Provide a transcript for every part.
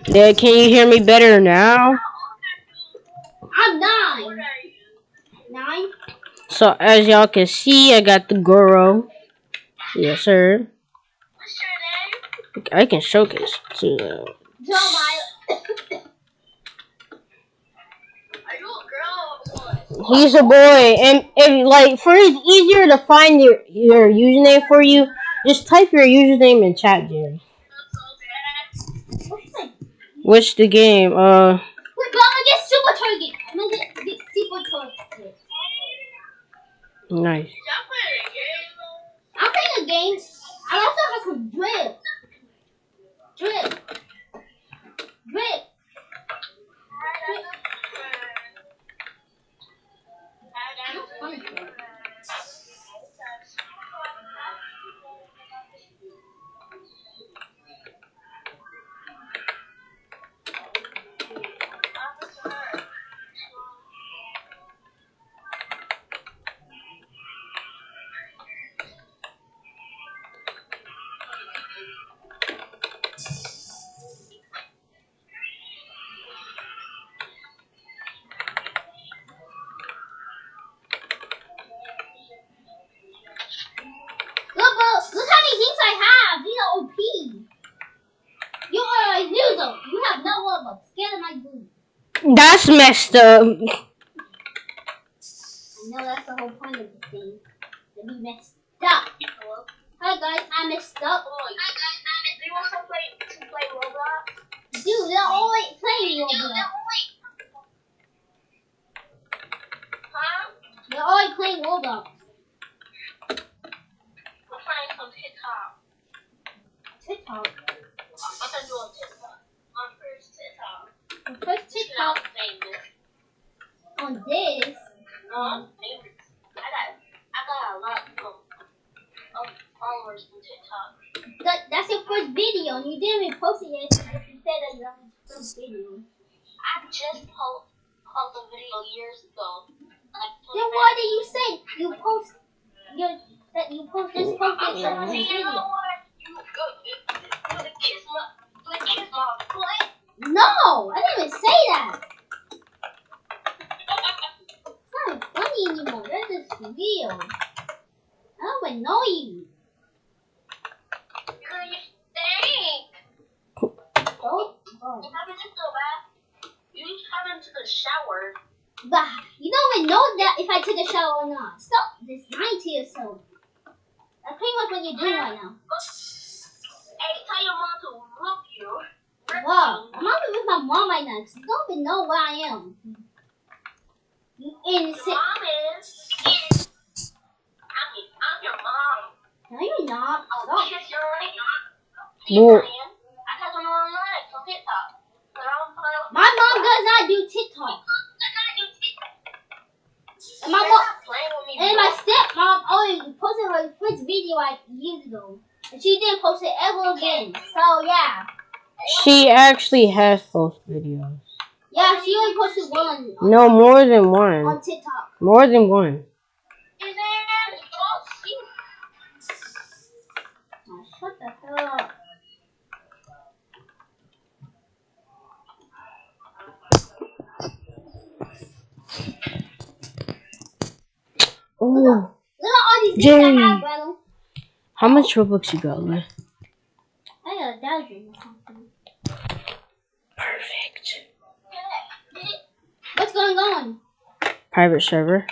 Yeah, can you hear me better now? I'm 9. 9? So as y'all can see, I got the Goro. Yes, sir. I can showcase too. He's a boy, and like for it's easier to find your username for you. Just type your username in chat, Jerry. What's the game? Wait, but I'm gonna get Super Target. I'm gonna get Super Target. Nice. I'm playing a game. I also have some drip. Drip. Drip. Look how many things I have. These are OP. You are a loser. You have no one but scared of my boot. That's messed up. I know that's the whole point of the thing. To be messed up. Hi guys, I messed up. Do you want to play Roblox? Dude, they're always playing Roblox. Huh? They're always playing Roblox. I'm playing some TikTok. TikTok. I'm gonna do a TikTok. My first TikTok. The first TikTok Famous. on this. No, famous. I got a lot of followers on TikTok. That's your first video, and you didn't even post it yet. You said that you have your first video. I just posted a video years ago. Then why did you say you post that you post this posted your first You video? know what? You gonna kiss my butt? No, I didn't even say that. It's not funny anymore. That's just real. I don't even know you. Girl, you stink. Oh, You haven't took the bath. You haven't took a shower. but you don't even know that if I took a shower or not. Stop this lying to yourself. That's pretty much what you're doing right now. Hey, tell your mom to whoop you. Wow, I'm not with my mom right now. You don't even know where I am. You innocent. Your mom is. I'm your mom. No, you're not. I'll Stop. kiss your ring. Well, I got them online on TikTok. But I don't play with My mom does not do TikTok. And my mom and my stepmom always posted her first video like years ago, and she didn't post it ever again. So yeah, she actually has post videos. yeah, she only posted one. No, more than one. On TikTok. More than one. Oh, shut the hell up. Oh, Look at all these things Jerry. I have, brother. How much Robux you got left? I got a dozen or something. Perfect. What's What's going on? Private server.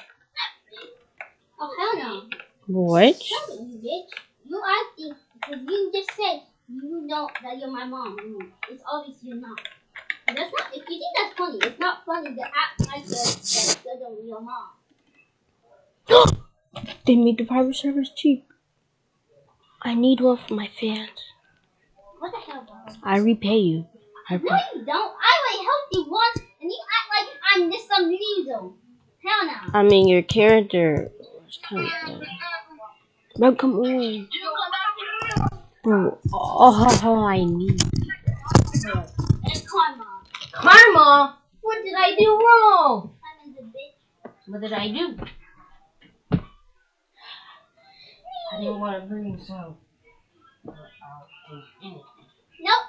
Oh, hell no. What? Shut up, you bitch. You acting because you just said you know that you're my mom. It's obvious you're not. And that's not. If you think that's funny, it's not funny to act like you're your mom. They made the private servers cheap. I need one for my fans. What the hell, bro? I repay you. No, you don't. I already helped you once, and you act like I'm just some loser. Hell no. I mean, your character was kind of. Bro, come on. Bro, all I need. And karma. Karma? What did I do wrong? I'm a bitch. What did I do? I didn't want to bring some. Nope.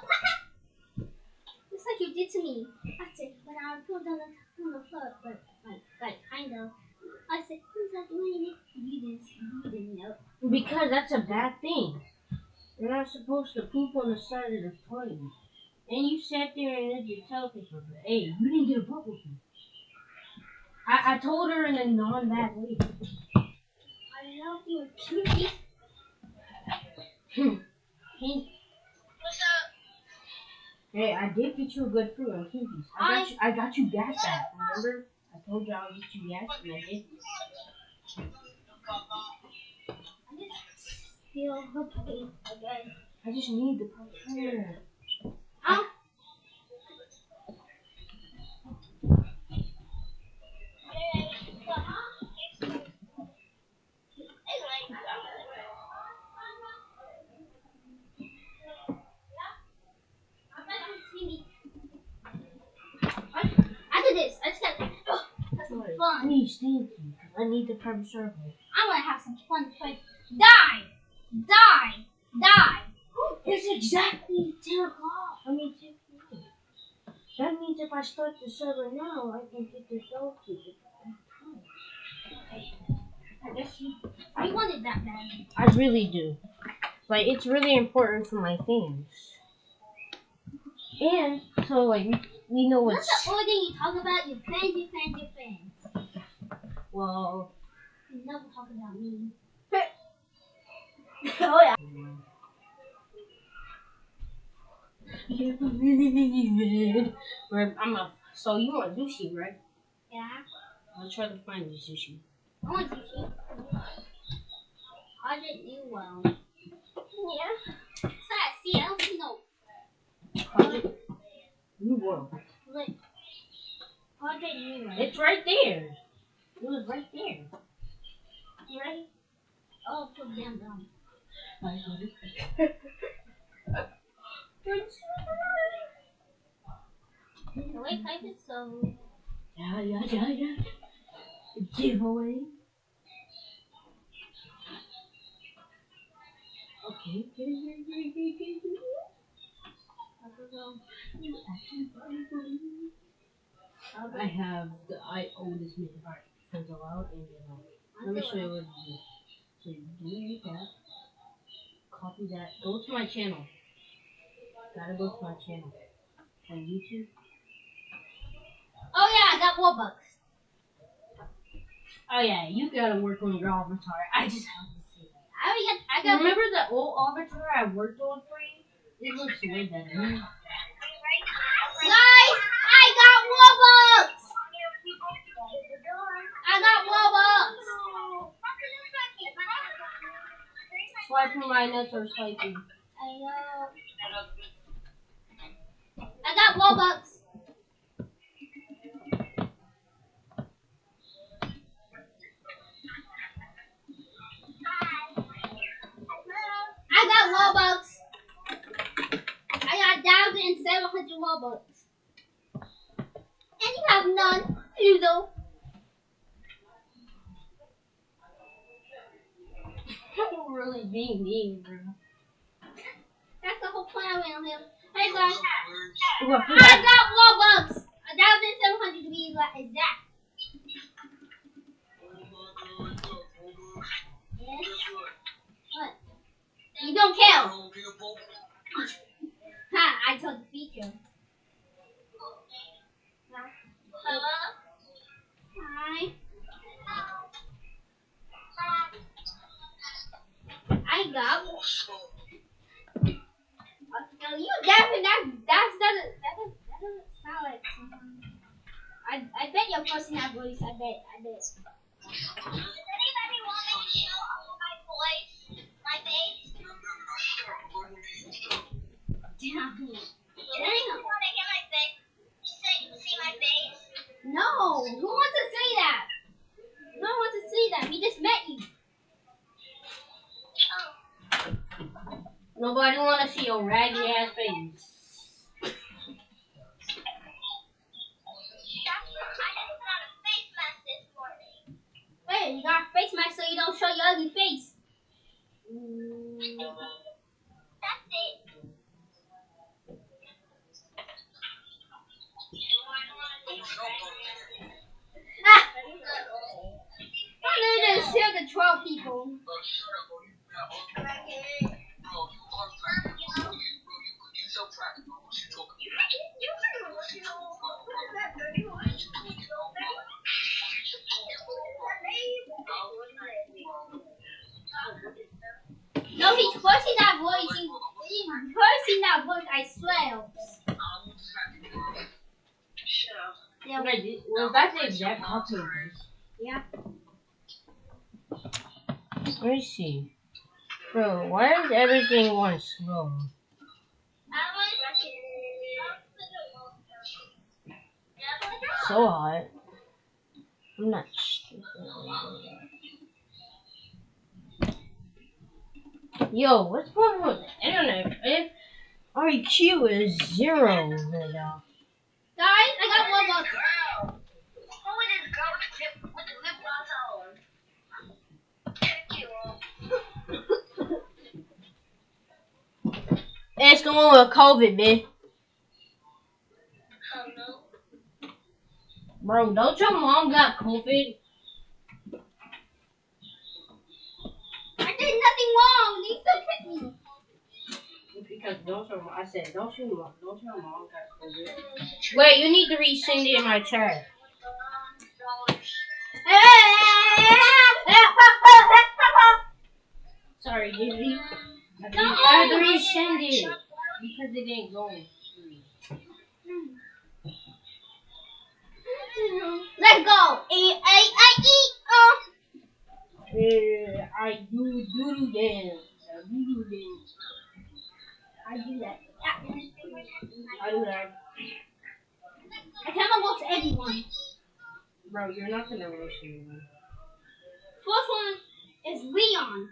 Just like you did to me. I said, when I pulled on the floor, but like kind of. I said, who's that doing it? You didn't know. Because that's a bad thing. You're not supposed to poop on the side of the toilet. And you sat there and did your tail paper. But hey, you didn't get a bubble tea. I told her in a non-bad way. I love you, cutie. Hey, I did get you a good fruit on Cuties. I got you gas back, remember? I told you I would get you gas and I did. I just feel okay again. I just need the controller. After this, I just got have some fun. Please, thank you. I need the private server. I want to have some fun. Die! Die! Die! It's exactly 10 o'clock. I mean, 10 p.m. That means if I start the server now, I can get the dog to it. I guess you wanted that bad. I really do. Like, it's really important for my fans. And, so, like, we know what's... That's the only thing you talk about, your fans. Well... You never talk about me. Oh, yeah. So, you want sushi, right? Yeah. I'll try to find you sushi. I want sushi. Project New World. Yeah. See, I don't see no. Project New World. Look. Project New World. It's right there. It was right there. You ready? Oh, so damn dumb. The way type is so. Yeah. Giveaway. Okay. I have the oldest myth. Alright, cancel out and let me show you what to do. So you delete that, copy that, go to my channel. Gotta go to my channel. On YouTube. Oh yeah, I got Robux. Oh yeah, you gotta work on your avatar. I just have to say that. I got. Remember the old avatar I worked on for you? It looks way better. Guys, I got Robux. I got Robux. Swiping my nuts or swiping. I know. I got Robux. I got Robux. I got 1,700 Robux. And you have none, Ludo. I'm really being mean, bro. That's the whole point I went on him. Hey guys, Ooh, I got Robux. 1,700 to be exact. Yes. What? You don't care. Ha! I told the feature. Hello? I got. No, you definitely that doesn't sound like someone. I bet your person has voice. I bet. Does anybody want me to show my voice? My face? Damn. Does anyone want to hear my face? See my face? No, who wants to say that? No one wants to say that. We just met you. Nobody want to see your raggedy ass face. I just put on a face mask this morning. Hey, you got a face mask so you don't show your ugly face. That's it. Ah! I'm gonna share the 12 people. No, he's forcing that voice. He's forcing that voice, I swear. Yeah. Wait, was that the exact copy of this? Yeah. Let me see. Bro, why is everything going slow? So hot. I'm not stupid. Yo, what's going on with the internet? REQ is 0 right now. Guys, I got one more. Girl. Who is this girl with the lip gloss on? Check you on. It's the one with COVID, man. Oh no. Bro, don't your mom got COVID? I did nothing wrong. They still hit me. Because I said don't your mom got COVID? Wait, you need to resend it in my chat. Sorry, Dizzy. I had to resend it because it ain't going. Let's go. I do doodle dance. Doodle dance. I do that. I do that. I cannot watch everyone. Bro, you're not gonna roast me. First one is Leon,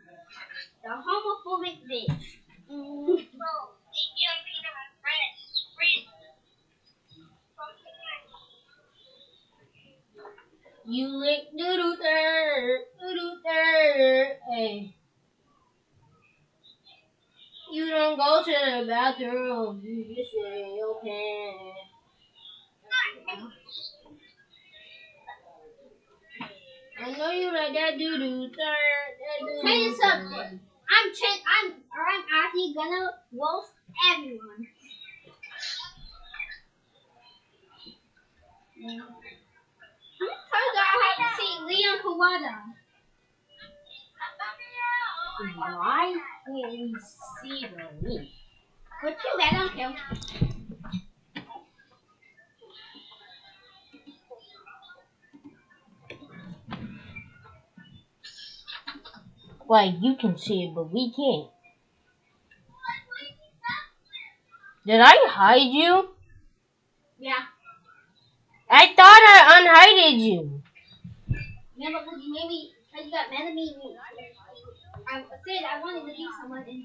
the homophobic bitch. Bro, you're being my friend. You lick doodle there. Hey. You don't go to the bathroom. You just say okay. I know you like that doo-doo, sir. Change this up. I'm actually gonna roast everyone. Turns out I have to see Leon Kawada. Why can't we see the link? But too bad, I don't care. Like, you can see it, but we can't. Did I hide you? Yeah. I thought I unhided you. Yeah, but maybe because you got mad at me. I said I wanted to be someone and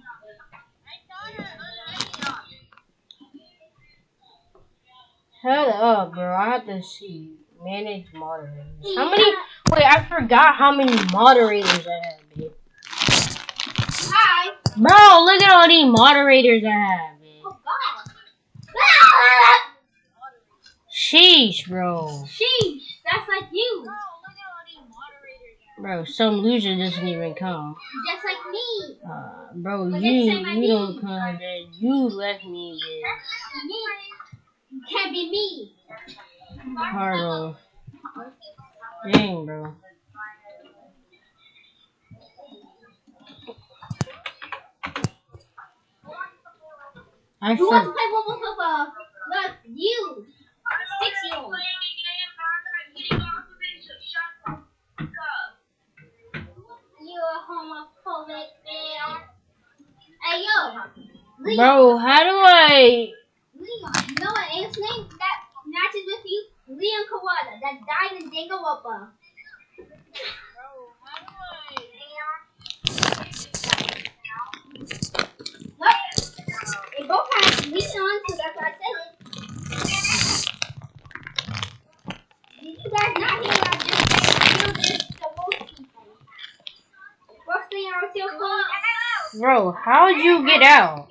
Shut up, bro. I have to see. Manage moderators. How many? Wait, I forgot how many moderators I have, babe. Hi. Bro, look at all these moderators I have, babe. Oh God. Sheesh, bro. Sheesh, that's like you. Bro, some loser doesn't even come. Just like me. Bro, But you that's my don't name. come, then you left me with Me. You can't be me. Carlo. Dang, bro. I Who wants to for play Bubble Football? Look, you, 6-year-old. You're homophobic, man. Hey, yo, Leon. bro, how do I? Leon, you know what Abe's name that matches with you? Leon Kawada, that died in Dango Wappa. Look, they both have Leon, so that's why I said it. Did you guys not hear what I just said? You just to most people. First thing I was still calling. Bro, how'd you get out?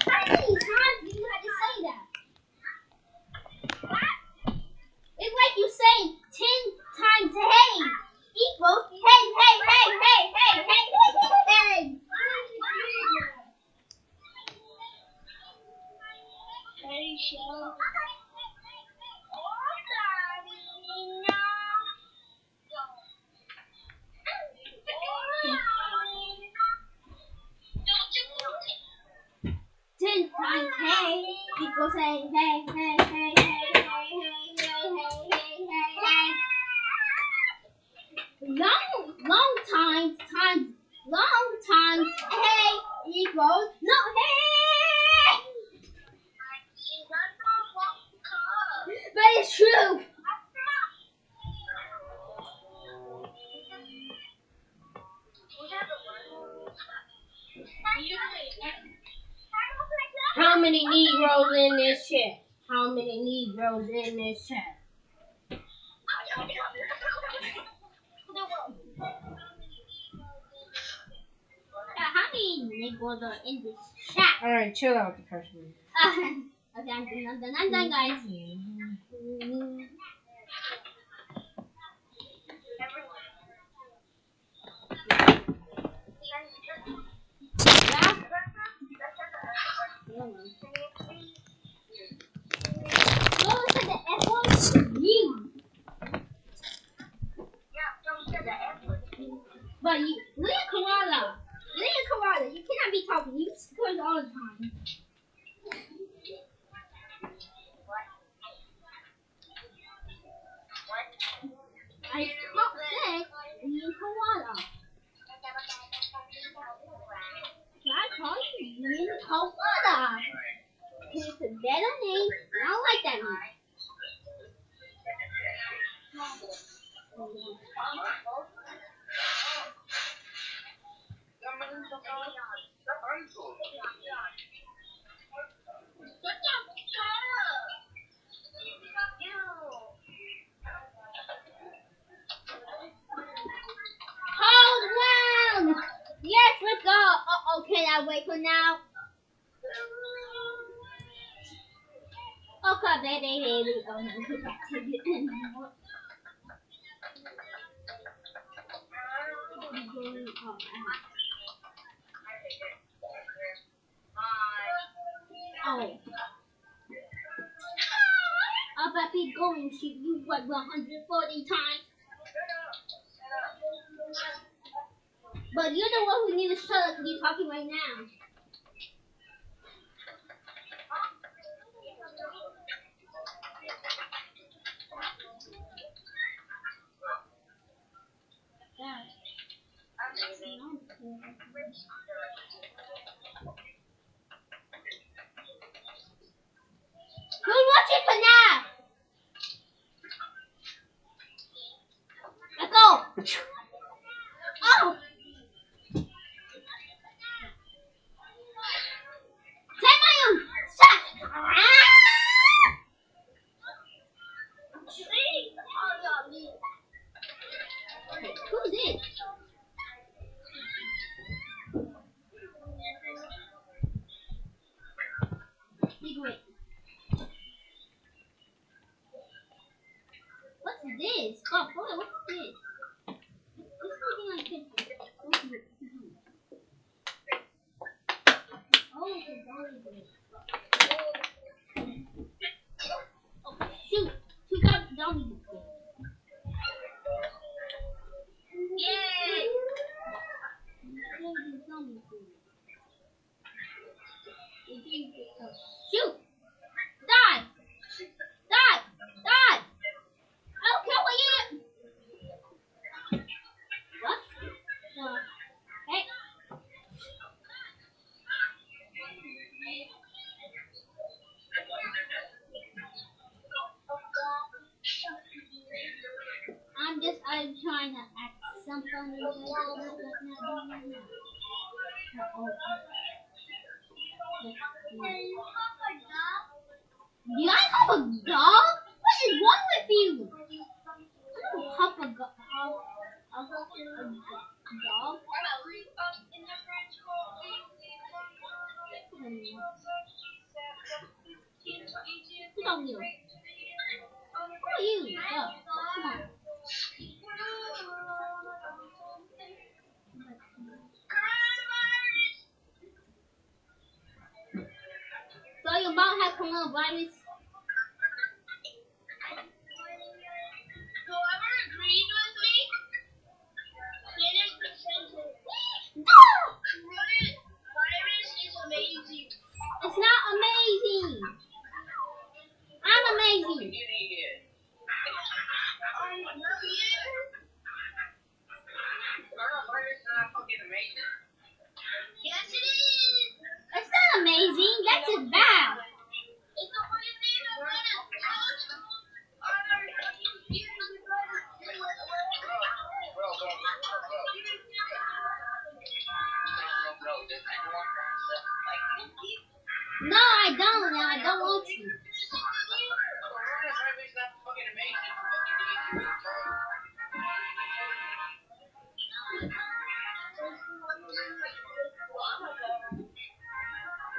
How many times do you have to say that? It's like you saying 10 times hey equals hey, hey, hey, hey, hey, hey, hey, hey. Hey, show. Ten times hey equals hey, hey, hey, hey, hey, hey, hey, hey, hey, hey, hey. Long times hey equals no hey. But it's true. How many Negroes in this chat? How many Negroes in this chat? How many Negroes are in this chat? Alright, chill out the first one. Okay, I'm done, guys. Go to the F one. You. But you, Leah Koala, you cannot be talking. You curse all the time. I said Leah Koala. So I call you Leah Koala. Because it's a better name. I don't like that name. Hold on. Yes, let's go. Oh, can I wait for now? Okay, baby. Oh no, put that to the end. Oh. I'll bet be going to you what 140 times. But you're the one who needs to shut up because you're talking right now. Who's watching for now? Let's go. Oh. Take my own. Shut. Who's this? Wait. What's this? Oh, boy, what's this? This is something like this. Oh, it's a volleyball. Do you guys have a dog? What is wrong with you? Have a dog? Who's on you? Who are you? Come on. So your mom has coronavirus? Whoever agrees with me, finish the sentence. Coronavirus is amazing. It's not amazing. I'm amazing. Coronavirus is not fucking amazing. Yes, it is. It's not amazing. That's just bad. It's the fucking thing that brought us out. No, I don't. And I don't want to. Coronavirus is not fucking amazing.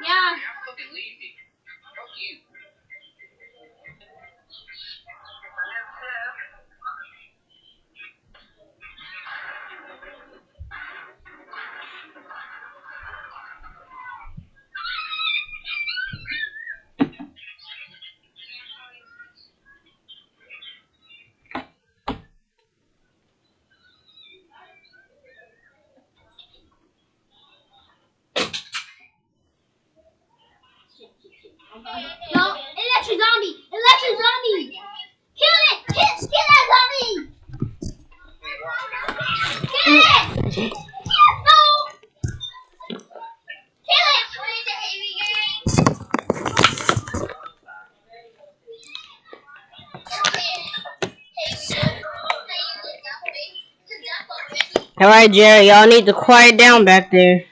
Yeah. I'm fucking leaving. Fuck you. No, electric zombie! Electric zombie! Kill it! Kill that zombie! Kill it! No! Kill it! All right, Jerry, y'all need to quiet down back there.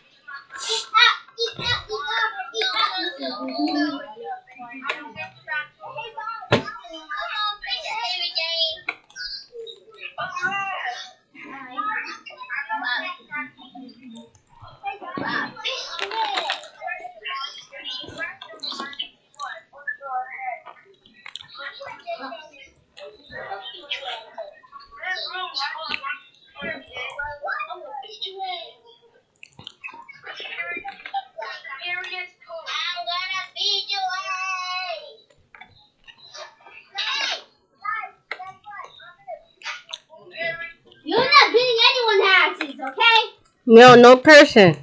You're not getting anyone's axes, okay? No, no person.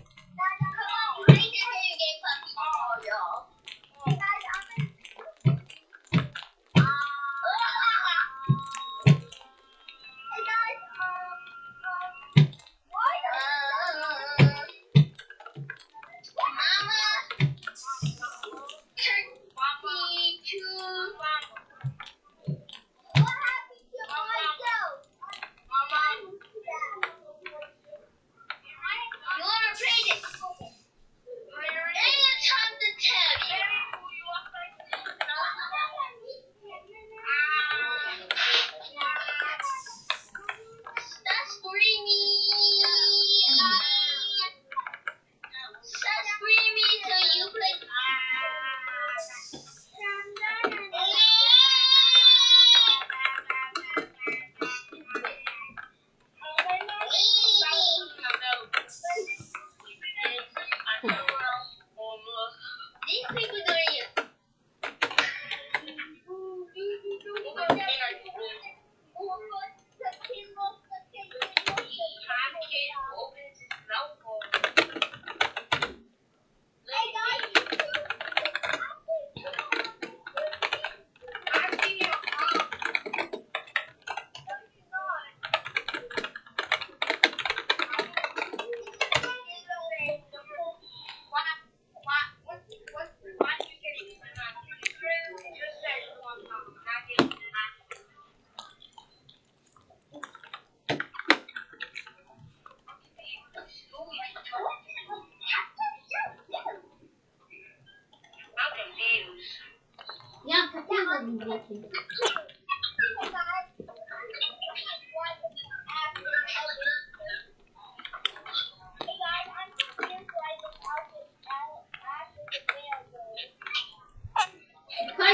Because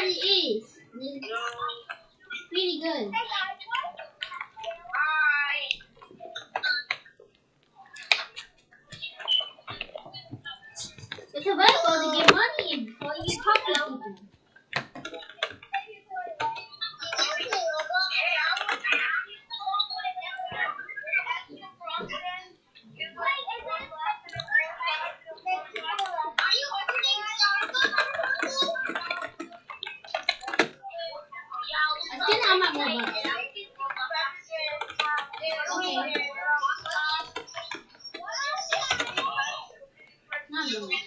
it is. It's really good. It's available to get money in before you talk to people. I still have my more bucks. Okay. Not really.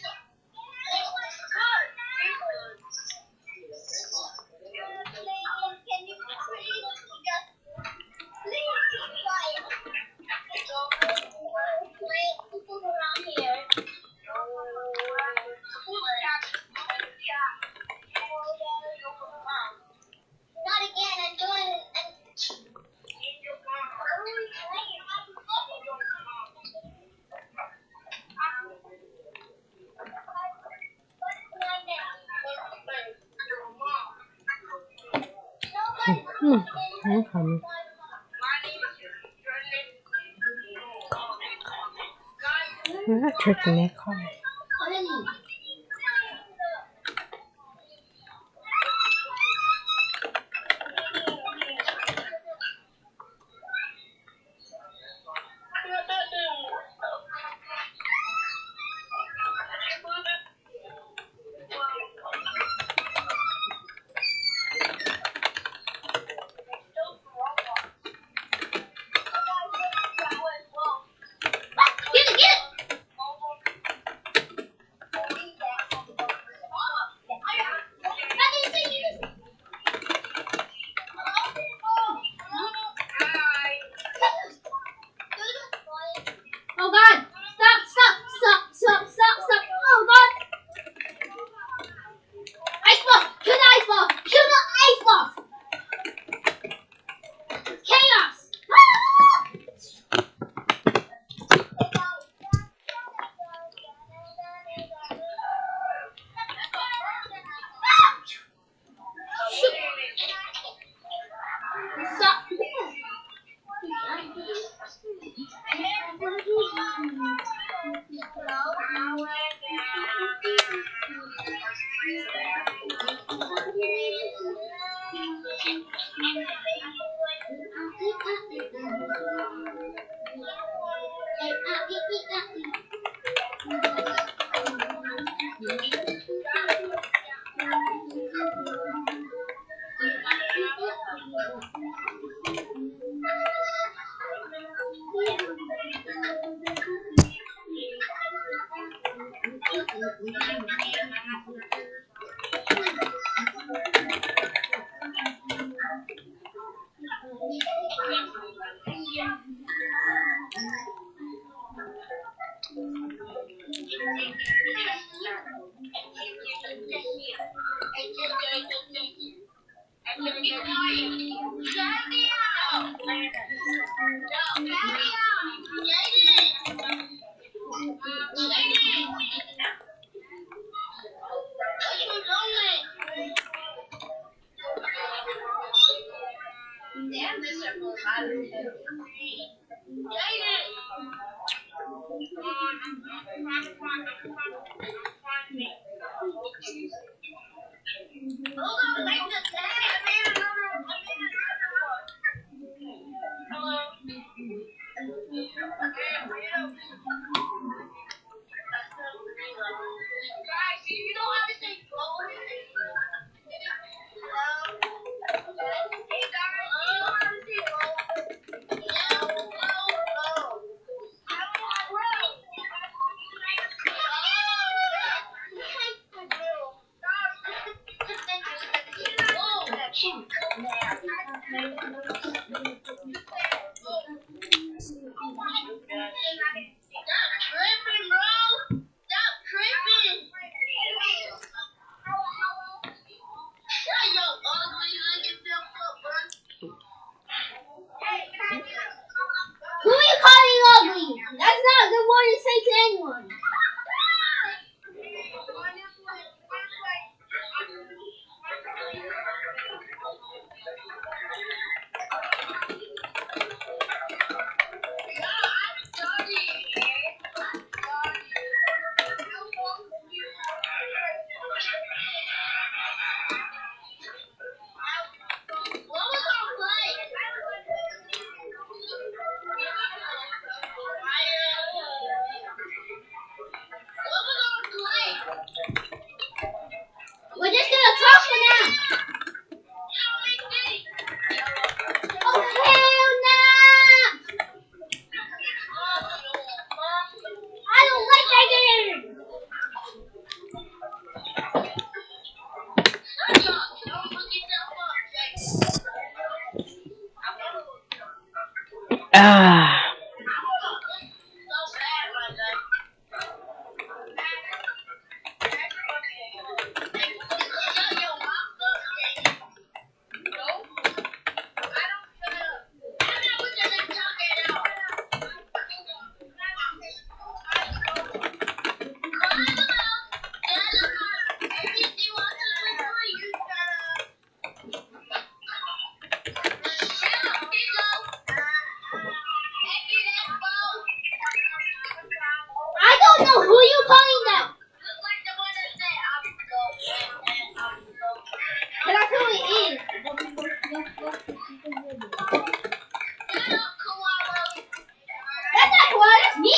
I'm coming. I'm not tricking that car. Get it! Oh God! Stop! Oh God! Ice ball! Kill the ice ball! Kill the ice ball! It's chaos! Stop! want to say to anyone. We're just gonna talk for now. Oh hell no! I don't like that game. Ah. I don't know who you calling that. But that's who it is. That's not koala, that's me.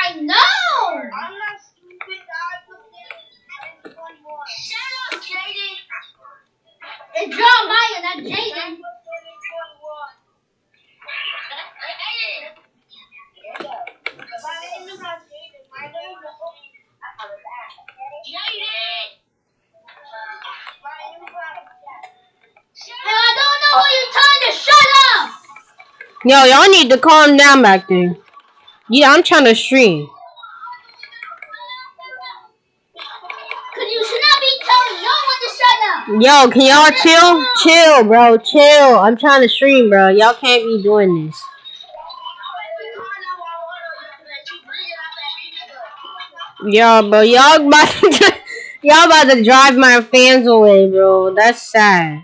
I know. I'm not stupid. I put this in 21. Shut up, Jaden. It's Jeremiah, not Jaden. My name is not Jaden. My name is Jaden. My name is not. Hell, I don't know who you're telling to shut up. Yo, y'all need to calm down back there. Yeah, I'm trying to stream. Cause you should not be telling no one to shut up. Yo, can y'all chill? Chill, bro. Chill. I'm trying to stream, bro. Y'all can't be doing this. Yo, bro. Y'all about to drive my fans away, bro. That's sad.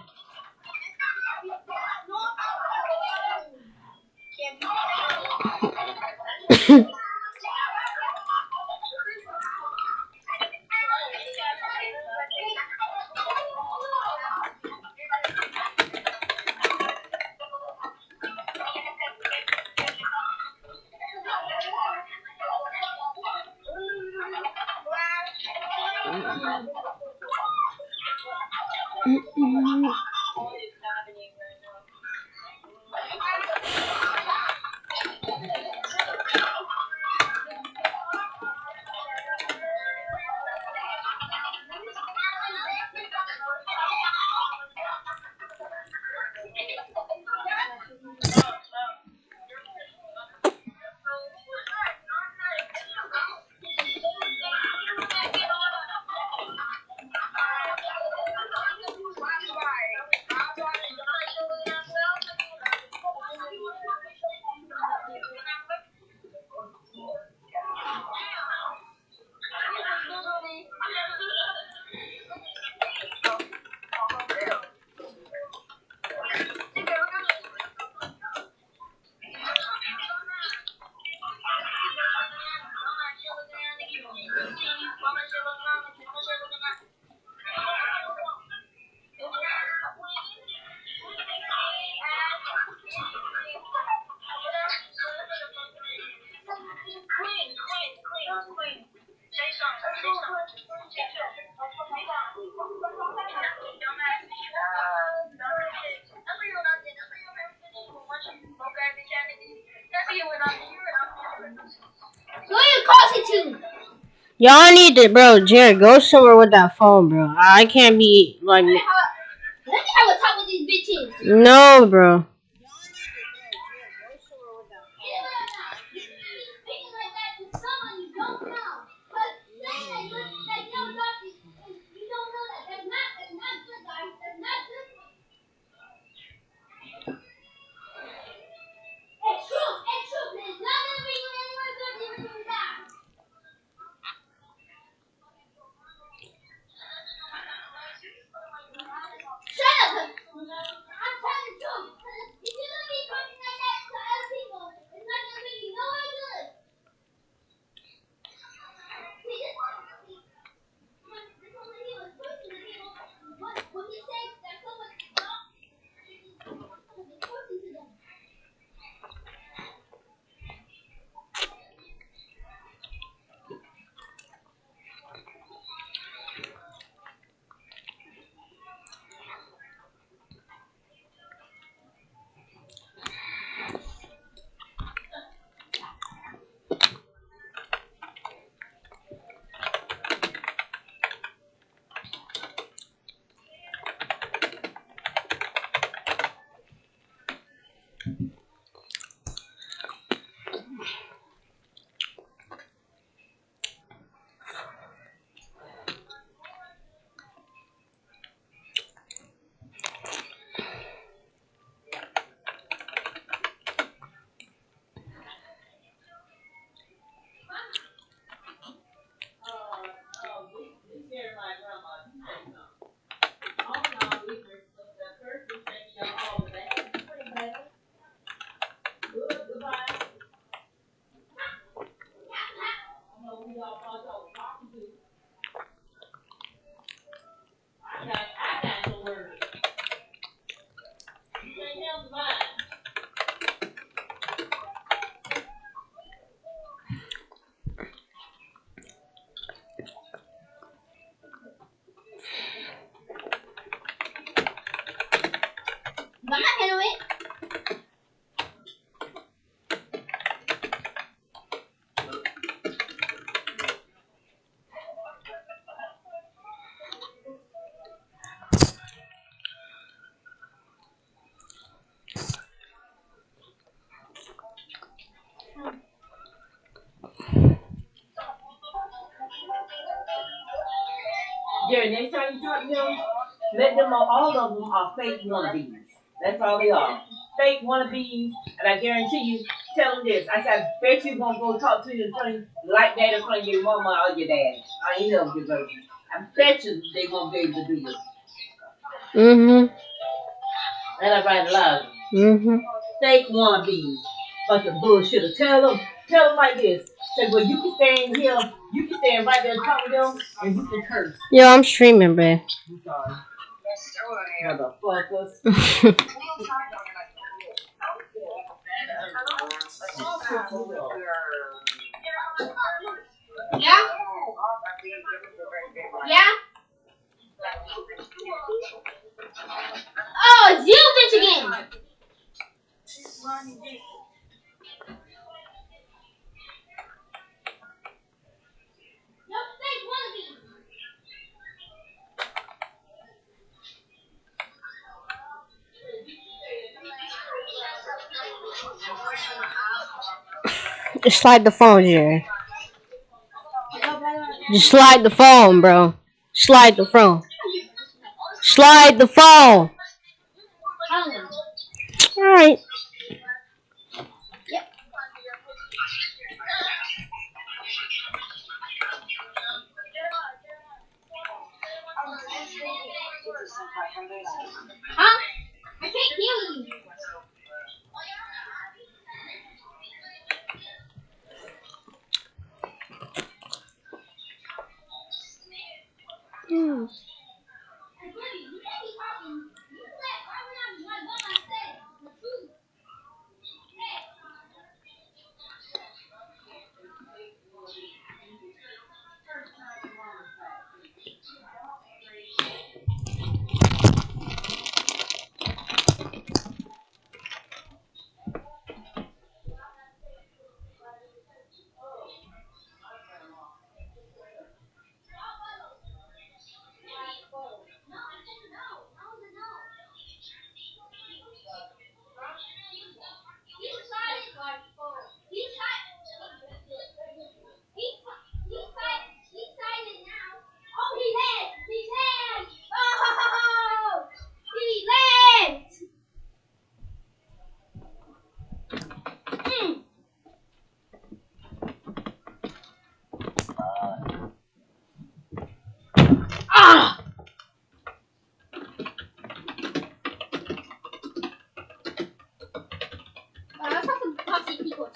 Y'all need to, bro. Jared, go somewhere with that phone, bro. I can't be like. Let me have a talk with these bitches. No, bro. I'm not handle it. Jerry, next time you talk to them, let them know all of them are fake wannabes. That's all they are. Fake wannabes, and I guarantee you, tell them this. I said, I bet you won't go talk to you in front of, like that in front of your mama or your dad. I ain't never your virgin. I bet you they won't be able to do this. Mm-hmm. And I write aloud. Mm-hmm. Fake wannabes. Bunch of bullshit. Tell them like this. Say, well, you can stand here, you can stand right there and talk to them, and you can curse. Yo, I'm streaming, babe. I'm sorry. Motherfuckers. Yeah? Yeah? Oh, it's you, bitch, again. No fake wannabe. Just slide the phone, Jared. Just slide the phone, bro. Slide the phone. Slide the phone. Alright. Yep. Huh? I can't hear you. Hmm.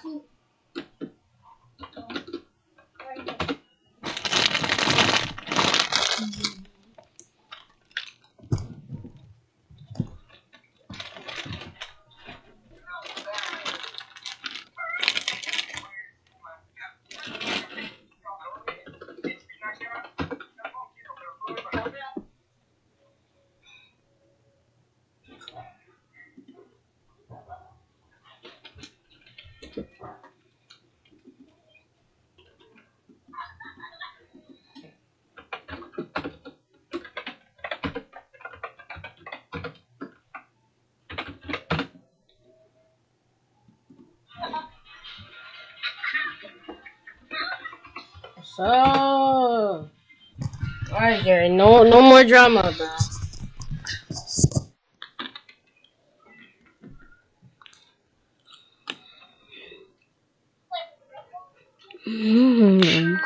too. So, alright, Gary. No more drama, bro. Mm.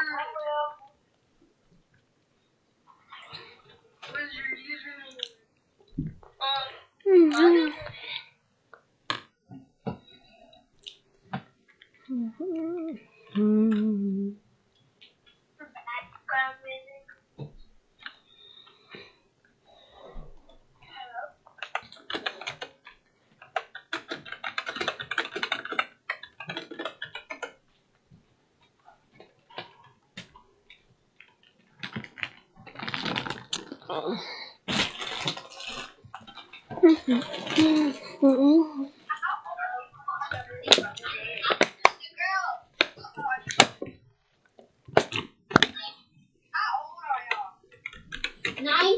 Nine.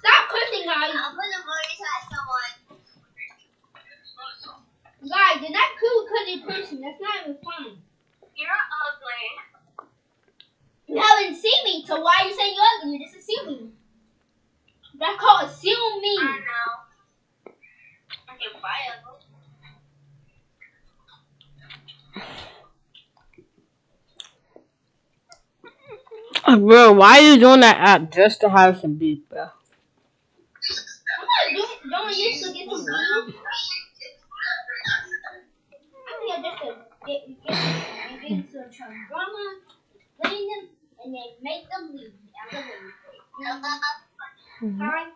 Stop cursing, guys. Guys, you're not cool because you're cursing. That's not even fun. You haven't seen me, so why are you saying you're ugly? You're just assuming. That's called assuming. I know. Okay, bye, Bro, why are you doing that app just to have some beef, bro? I'm not doing this to get some beef. I think I just get into some drama, blame them, and then make them leave. Alright?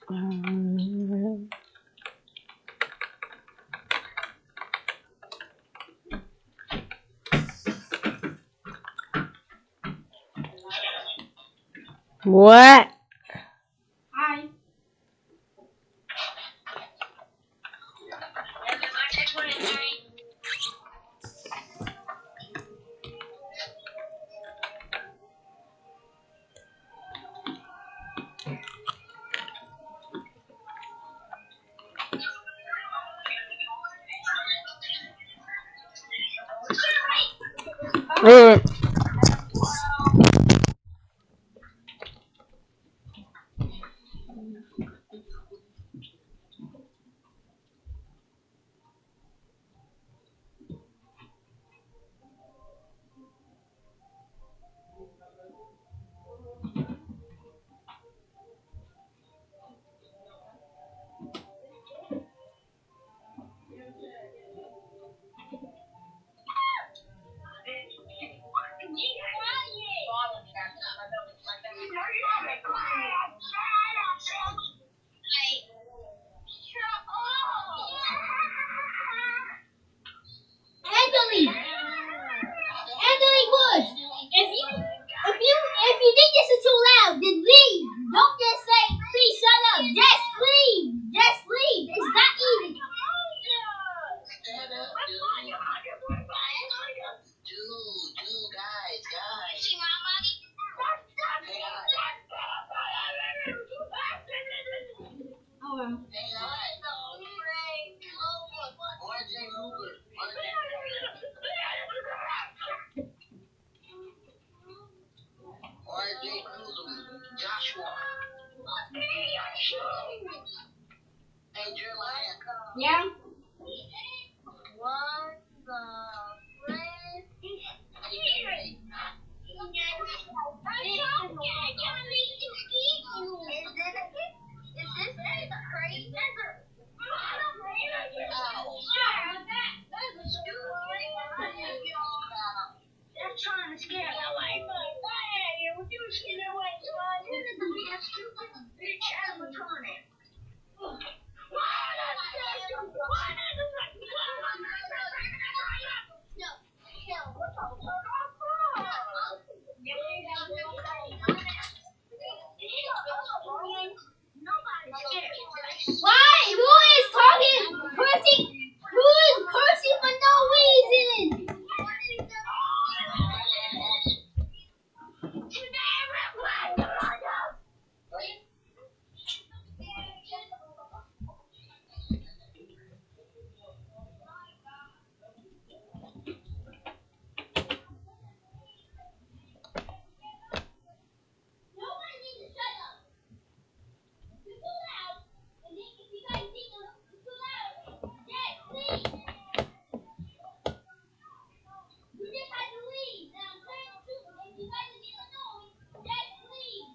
What? Hi. Uh, Anthony. Anthony Woods. If you think this is too loud, then leave. Don't just say, please shut up. Just leave. Just leave. It's that easy. Oh well. Yeah. Why? Who is talking? Cursing? Who is cursing for no reason? Nobody needs to shut up. You're too loud. And if you guys think it's too loud, just leave. You just had to leave. And I'm telling the truth. If you guys are getting annoyed, just leave.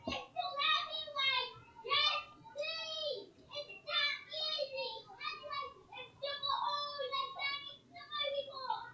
It's too loud anyway. Just leave. It's not easy. Anyway, it's super old. Let's say somebody before.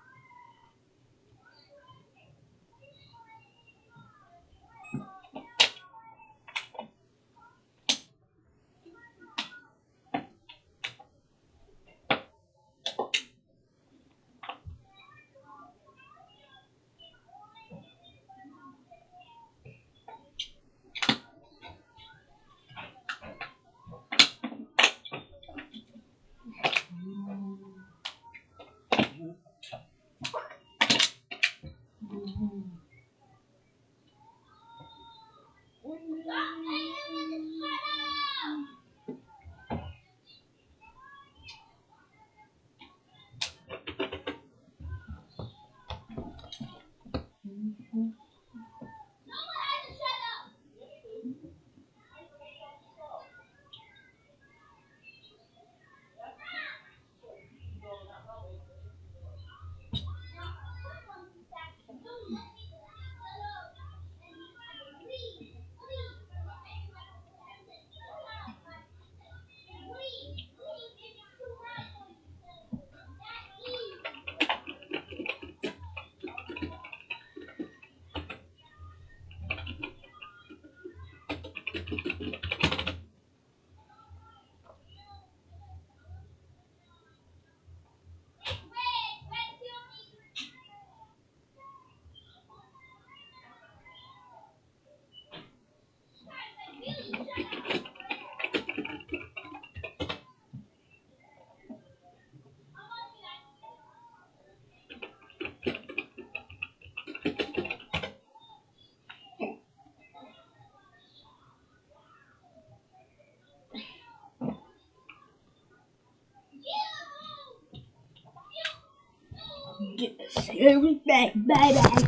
It was back. Bye bye.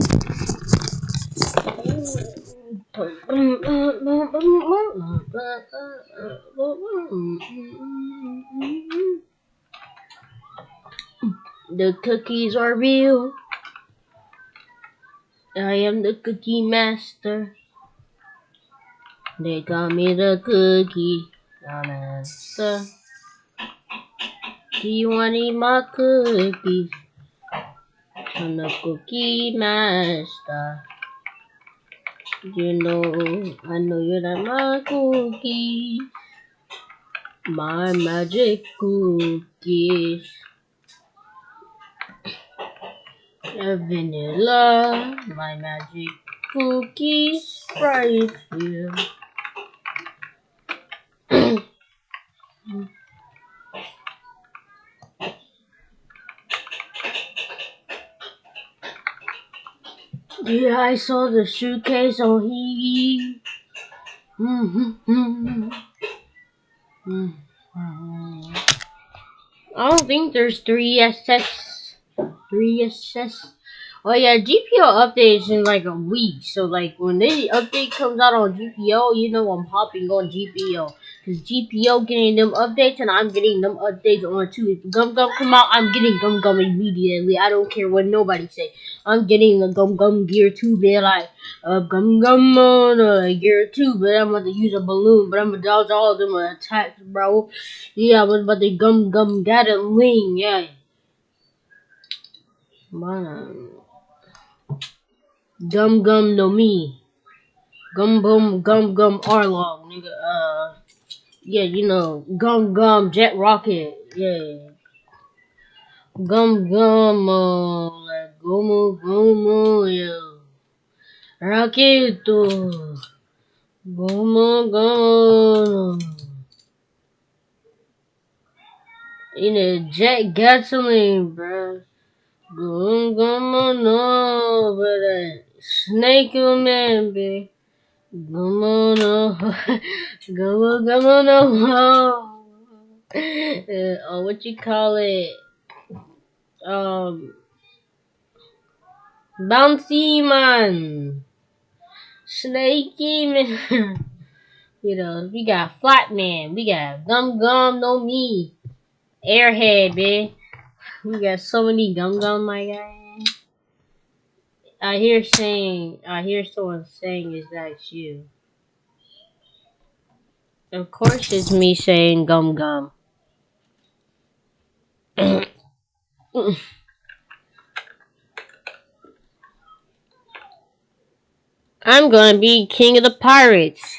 The cookies are real. I am the cookie master. They call me the cookie master. Do you want to eat my cookies? I'm the cookie master. You know, I know you like my cookies. My magic cookies. Vanilla. My magic cookies right here. Yeah, I saw the suitcase on he. I don't think there's 3SS. 3SS. Oh yeah, GPO updates in like a week. So like when the update comes out on GPO, you know I'm hopping on GPO. Cause GPO getting them updates and I'm getting them updates on too. If Gum Gum come out, I'm getting Gum Gum immediately. I don't care what nobody say. I'm getting the Gum Gum gear too. They're like Gum Gum on gear 2, but I'm about to use a balloon. But I'm gonna dodge all of them attacks, bro. Yeah, I was about to Gum Gum Gatling. Yeah. Man. Gum Gum no me. Gum Gum Arlong, nigga. Yeah, you know, Gum Gum Jet Rocket. Yeah. Gum Gum, like Gomu, yeah. Raketo. Gomu. In a jet gasoline, bruh. Gum, no, but Snake man, bitch. Come on, come on, what you call it? Bouncy man, snaky man. You know, we got flat man, we got gum gum, no me, airhead, bitch. We got so many gum gum, my guy. I hear someone saying, "Is that you?" Of course, it's me saying gum gum. I'm gonna be king of the pirates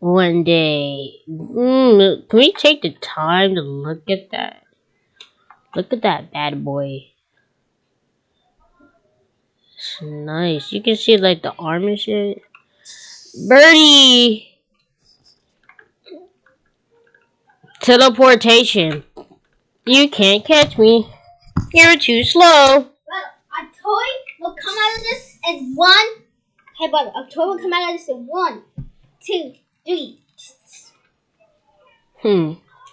one day. Can we take the time to look at that? Look at that bad boy. It's nice. You can see like the arm and shit. Birdie! Teleportation. You can't catch me. You're too slow. Well, a toy will come out of this in one. Hey, brother, a toy will come out of this in 1, 2, 3.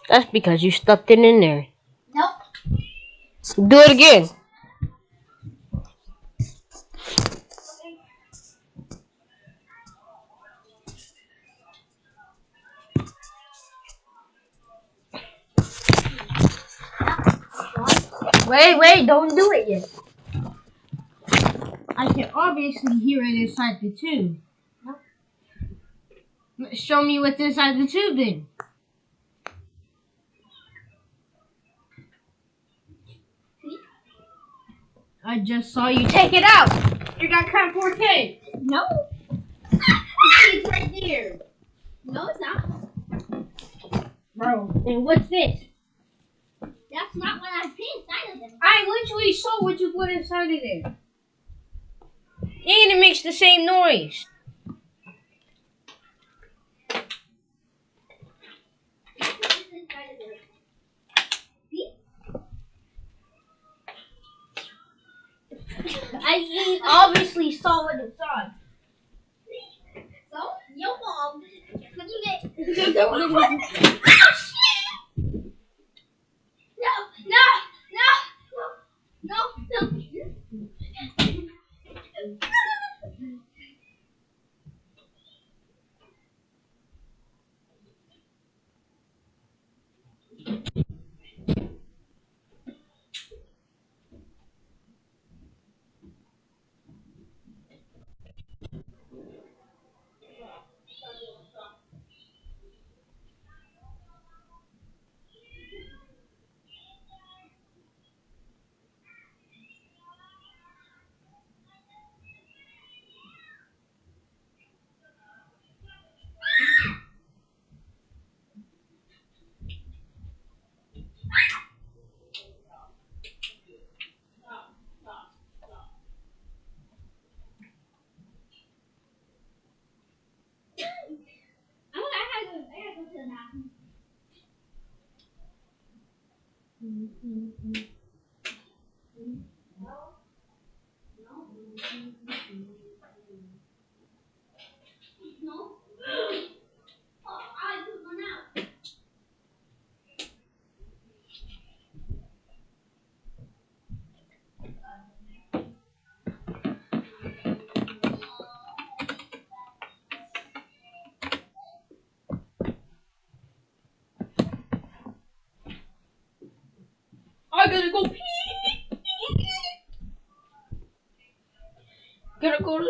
That's because you stuffed it in there. Nope. Do it again. Wait, don't do it yet. I can obviously hear it inside the tube. Nope. Show me what's inside the tube then. I just saw you take it out. You got cut 4K. No. It's right there. No, it's not. Bro, and what's this? That's not what I put inside of them. I literally saw what you put inside of there. And it makes the same noise. I obviously saw what it saw. So, your mom, when you get... Oh shit! No! No. I gotta go to the bathroom. No. Oh, I took one out. I gotta go pee. Gotta go to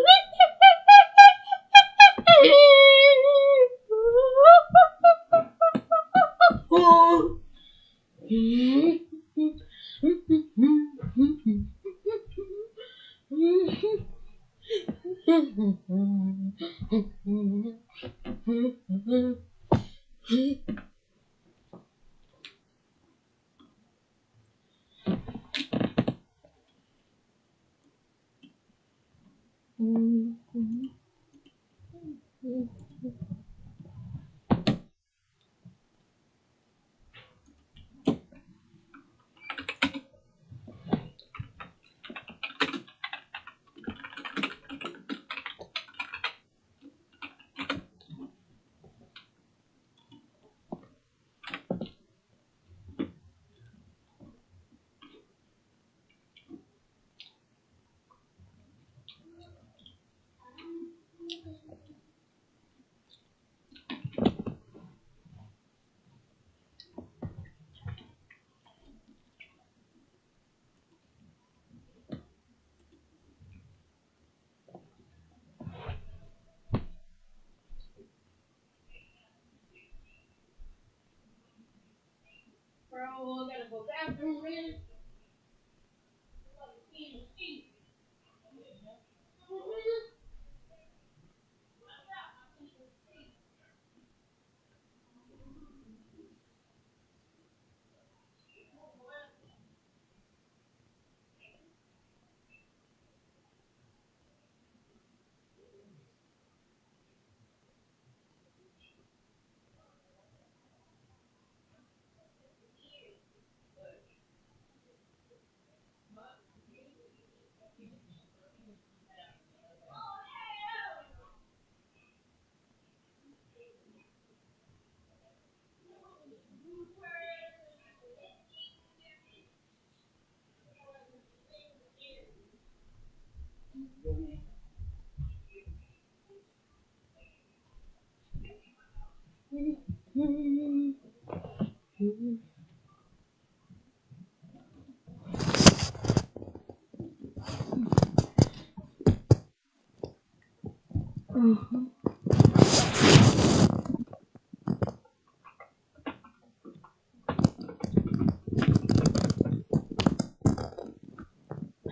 Bro, I gotta go bathroom, man.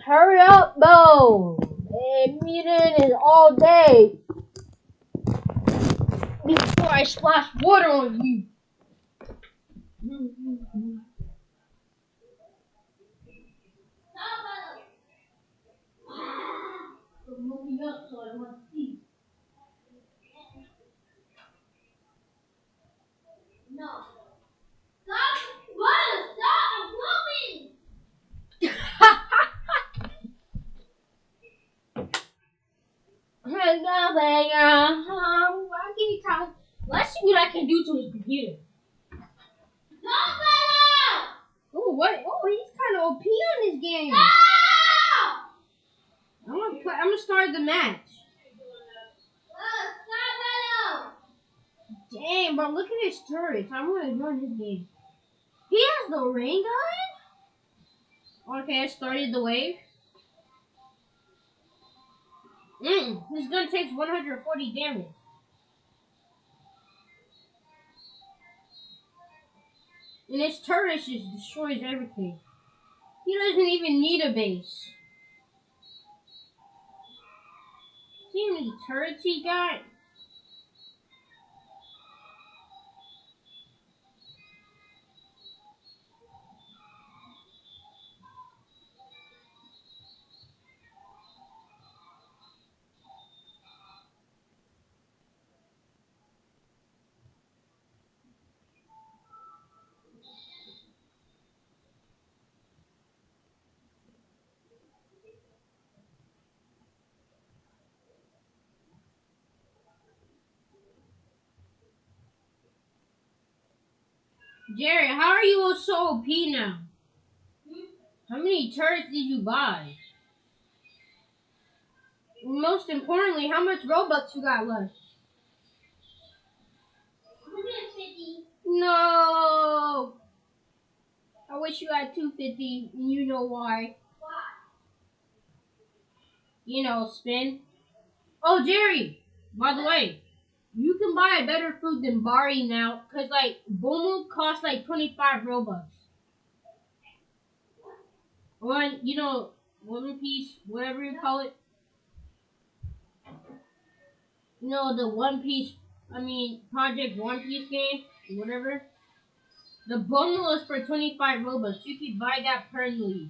Hurry up, Bo! Meeting is all day before I splash water on you. Move me up so I want to see. No. Stop! Run! Stop! I'm moving! Let's see what I can do to his computer. No, Goro! Oh, what? Oh, he's kind of OP on this game. No! just started the match. Dang, bro, look at his turrets. I want to join his game. He has the rain gun? Okay, I started the wave. His gun takes 140 damage. And his turret just destroys everything. He doesn't even need a base. See how many turrets he got? Jerry, how are you so OP now? How many turrets did you buy? Most importantly, how much Robux you got left? 150. No! I wish you had 250, and you know why. Why? You know, spin. Oh, Jerry! By the way, you can buy a better food than Bari now, cause like Bomu costs like 25 Robux. One, you know, One Piece, whatever you call it. You know, the One Piece, Project One Piece game, whatever. The Bomu is for 25 Robux. You can buy that permanently.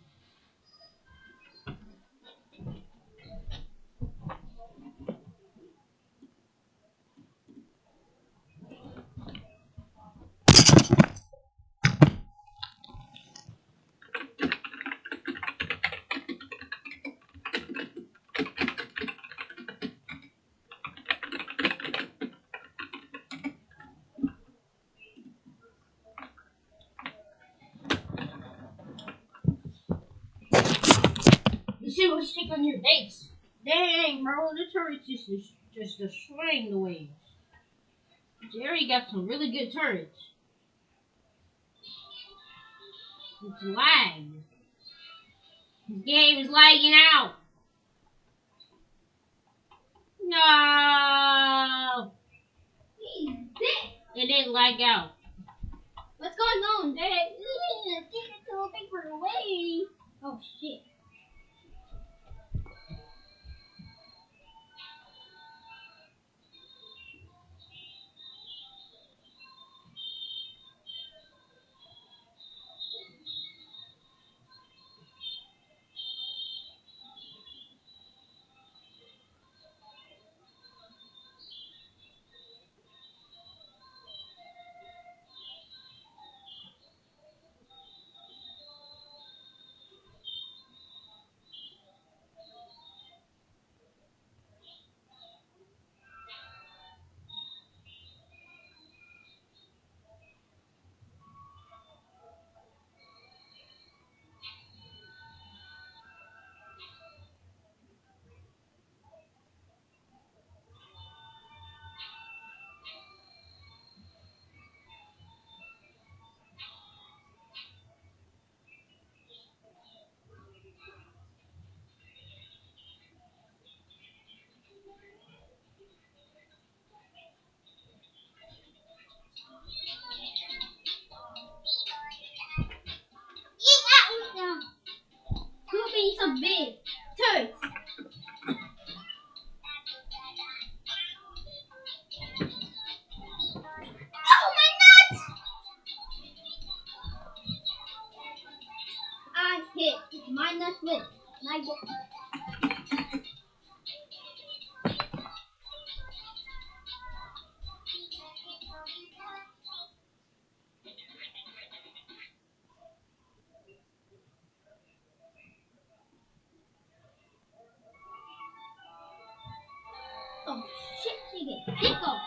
The shit will stick on your base. Dang, bro, the turret's just destroying the waves. Jerry got some really good turrets. It's lagged. This game is lagging out. No, it didn't lag out. What's going on, Dad? Take it to a paper away. Oh shit. Who being so big? Turds. Oh my nuts! I hit my nuts with my. Oh shit, she get tickle.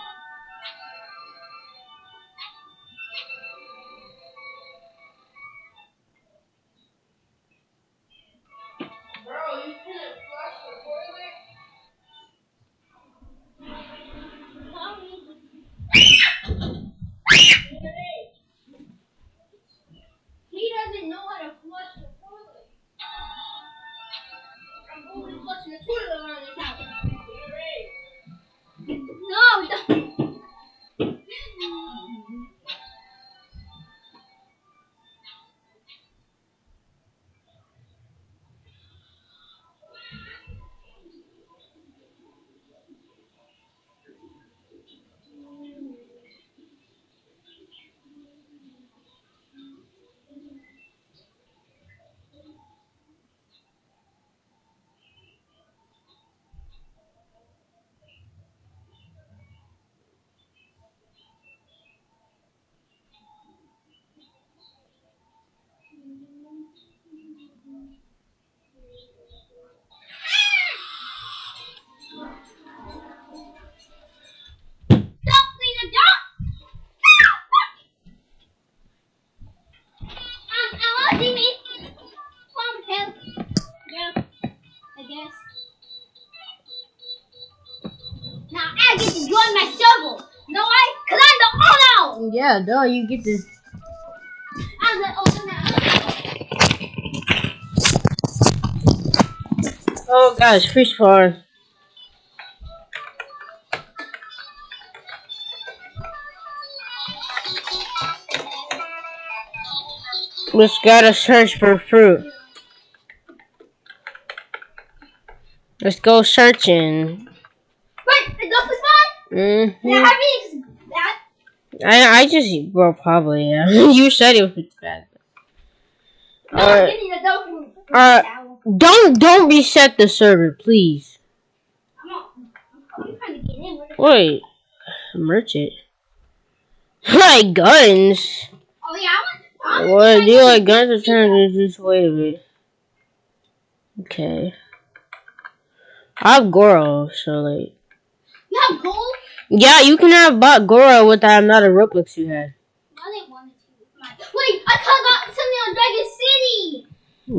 put it around the top. No, don't. Don't clean the door. I want to see me. Come help. Yeah, I guess. Now I get to join my circle. No, cause I'm the owner. Yeah, duh, you get to. I'm the owner. Oh gosh, fish farm. Let's gotta search for fruit. Let's go searching. Wait, the golf is fine? Mm-hmm. Yeah, I mean, that. I just, well, probably, yeah. You said it was bad. No, I'm getting the golf from towel. Don't reset the server, please. I'm trying to get in. Wait, merchant. Like guns. Oh, yeah, I want What do you like guns or turn just wait a bit. Okay. I have Goro, so like. You have gold? Yeah, you can have bought Goro with that amount of Robux you had. I didn't want it to. Wait, I got something on Dragon City.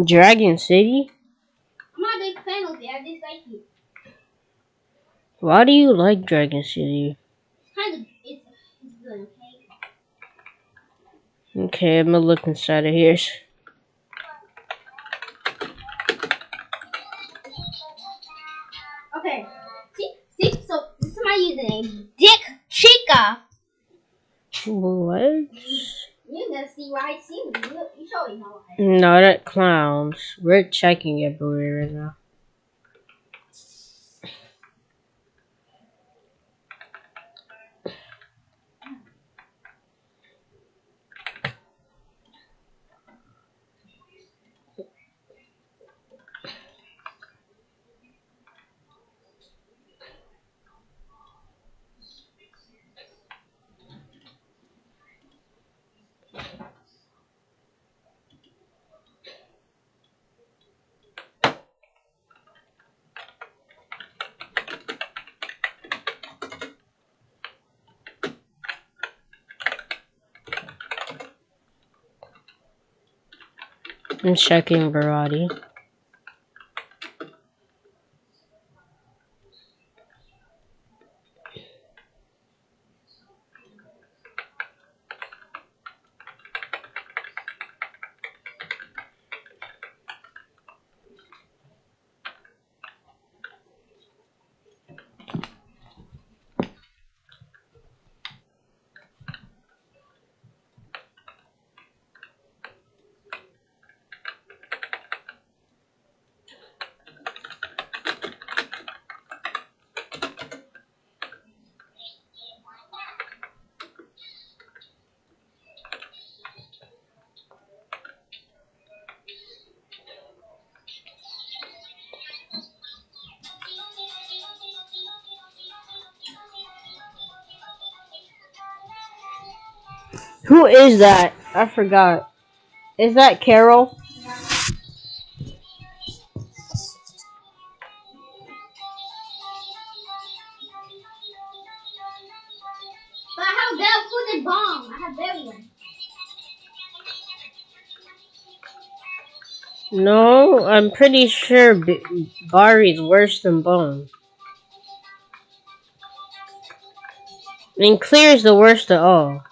Dragon City? I'm not a big fan of it. I dislike it. Why do you like Dragon City? It's good, okay? Okay, I'm gonna look inside of here. Okay. See, so this is my username. Dick Chica. What? You're gonna see why I see me. You surely know why. No, that clowns. We're checking everywhere right now. I'm checking variety. Who is that? I forgot. Is that Carol? But I have a better food than bomb. I have better one. No, I'm pretty sure Bari's worse than Bone. And Clear's the worst of all.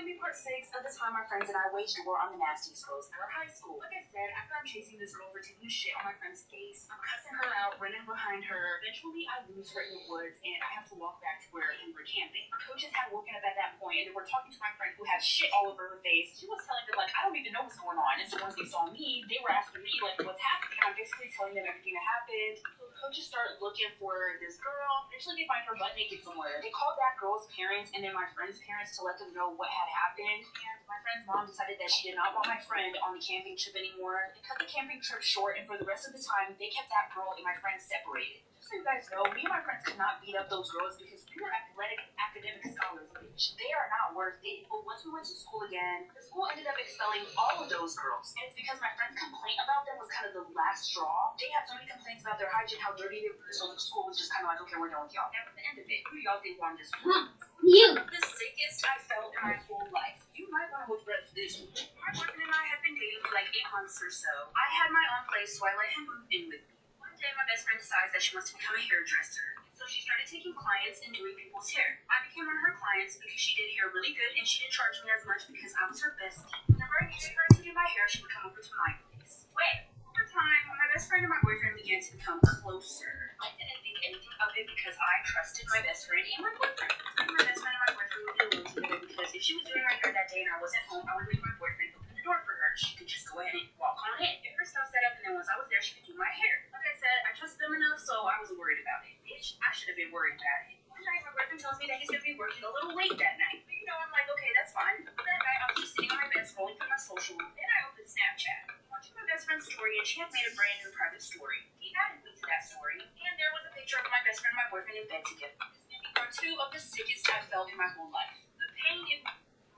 gonna be part 6 of the time my friends and I waged war on the nasties girls at our high school. Like I said, after I'm chasing this girl over taking a shit on my friend's face, I'm cussing her out, running behind her. Eventually, I lose her in the woods, and I have to walk back to where we were camping. Our coaches had woken up at that point, and they were talking to my friend who had shit all over her face. She was telling them, like, I don't even know what's going on. And so once they saw me, they were asking me, like, what's happening? And I'm basically telling them everything that happened. So the coaches start looking for this girl. Eventually, they find her butt naked somewhere. They called that girl's parents and then my friend's parents to let them know what had happened. And my friend's mom decided that she did not want my friend on the camping trip anymore. They cut the camping trip short, and for the rest of the time, they kept that girl and my friend separated. Just so you guys know, me and my friends could not beat up those girls because we were athletic, academic scholars, bitch. They are not worth it. But once we went to school again, the school ended up expelling all of those girls. And it's because my friend's complaint about them was kind of the last straw. They had so many complaints about their hygiene, how dirty they were, so the school was just kind of like, okay, we're done with y'all. That was the end of it. Who do y'all think won this one? You. The sickest I felt in my whole life. You might want to hold breath for this one. My boyfriend and I had been dating for like 8 months or so. I had my own place, so I let him move in with me. One day, my best friend decides that she wants to become a hairdresser. So she started taking clients and doing people's hair. I became one of her clients because she did hair really good and she didn't charge me as much because I was her bestie. Whenever I needed her to do my hair, she would come over to my place. Well, over time, my best friend and my boyfriend began to become closer. I didn't think anything of it because I trusted my best friend and my boyfriend. My best friend and my boyfriend would be alone together because if she was doing my hair that day and I wasn't home, I would leave my boyfriend open the door for her. She could just go ahead and walk on in. Get her stuff set up, and then once I was there, she could do my hair. Like I said, I trusted them enough, so I wasn't worried about it. Bitch, I should have been worried about it. One night, my boyfriend tells me that he's gonna be working a little late that night. But you know, I'm like, okay, that's fine. That night, I was just sitting on my bed scrolling through my social, then I opened Snapchat. Watching my best friend's story, and she had made a brand new private story. He added me to that story, and there was a picture of my best friend and my boyfriend in bed together. This may be part 2 of the sickest I've felt in my whole life. The pain in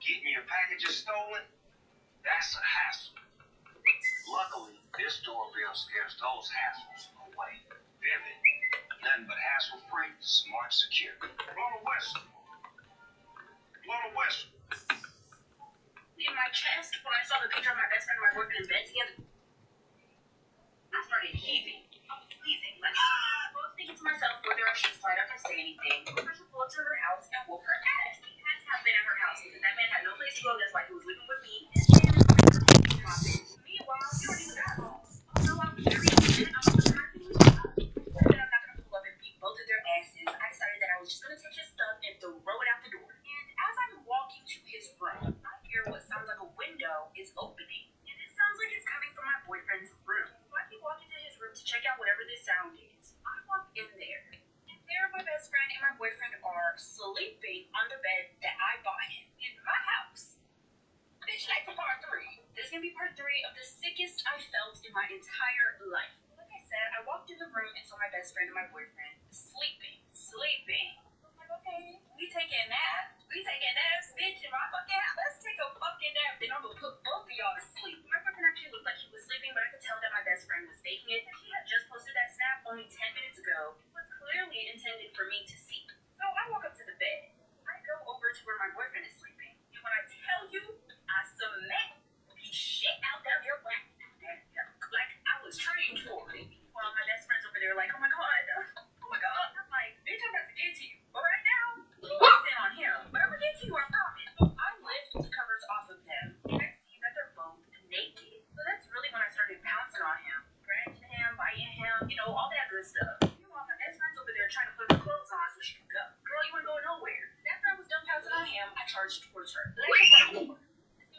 getting your packages stolen, that's a hassle. Luckily, this doorbell scares those hassles away. Vivid, nothing but hassle-free, smart, secure. Blow the whistle. Blow the whistle. in my chest when I saw the picture of my best friend and my boyfriend in bed together. I started heaving. I was sneezing. Like, I was thinking to myself whether I should slide up and say anything, or if I should pull up to her house and whoop her ass. He had to have been at her house because that man had no place to go. That's why he was living with me. His family was living with me. Meanwhile, he already was at home. So I was very upset. I was trying to leave. I said I'm not going to pull up and beat both of their asses. I decided that I was just going to take his stuff and throw it out the door. And as I'm walking to his room, I hear what sounds like a window is opening. And it sounds like it's coming from my boyfriend's room. So I keep walking to his room to check out whatever this sound is. I walk in there. And there my best friend and my boyfriend are sleeping on the bed that I bought him in my house. Bitch, like for part 3. This is going to be part 3 of the sickest I felt in my entire life. Like I said, I walked in the room and saw my best friend and my boyfriend sleeping. I'm like, okay, we taking naps. We taking naps, bitch. In my fucking house. Let's take a fucking nap. Then I'm gonna put both of y'all to sleep. My boyfriend actually looked like he was sleeping, but I could tell that my best friend was faking it. He had just posted that snap only 10 minutes ago. It was clearly intended for me to see. So I walk up to the bed. I go over to where my boyfriend is sleeping. And when I tell you, I submit, he shit out down there black. Like I was trained for it. While my best friend's over there like, oh my god. I'm like, bitch, I'm about to get to you. But right now, I'm in on him. But I'm gonna get to you, I promise. I lift the covers off of them, and I see that they're both naked. So that's really when I started pouncing on him. Scratching him, biting him, all that good stuff. Meanwhile, my best friend's over there trying to put her clothes on so she could go. Girl, you wanna go nowhere. After I was done pouncing on him, I charged towards her.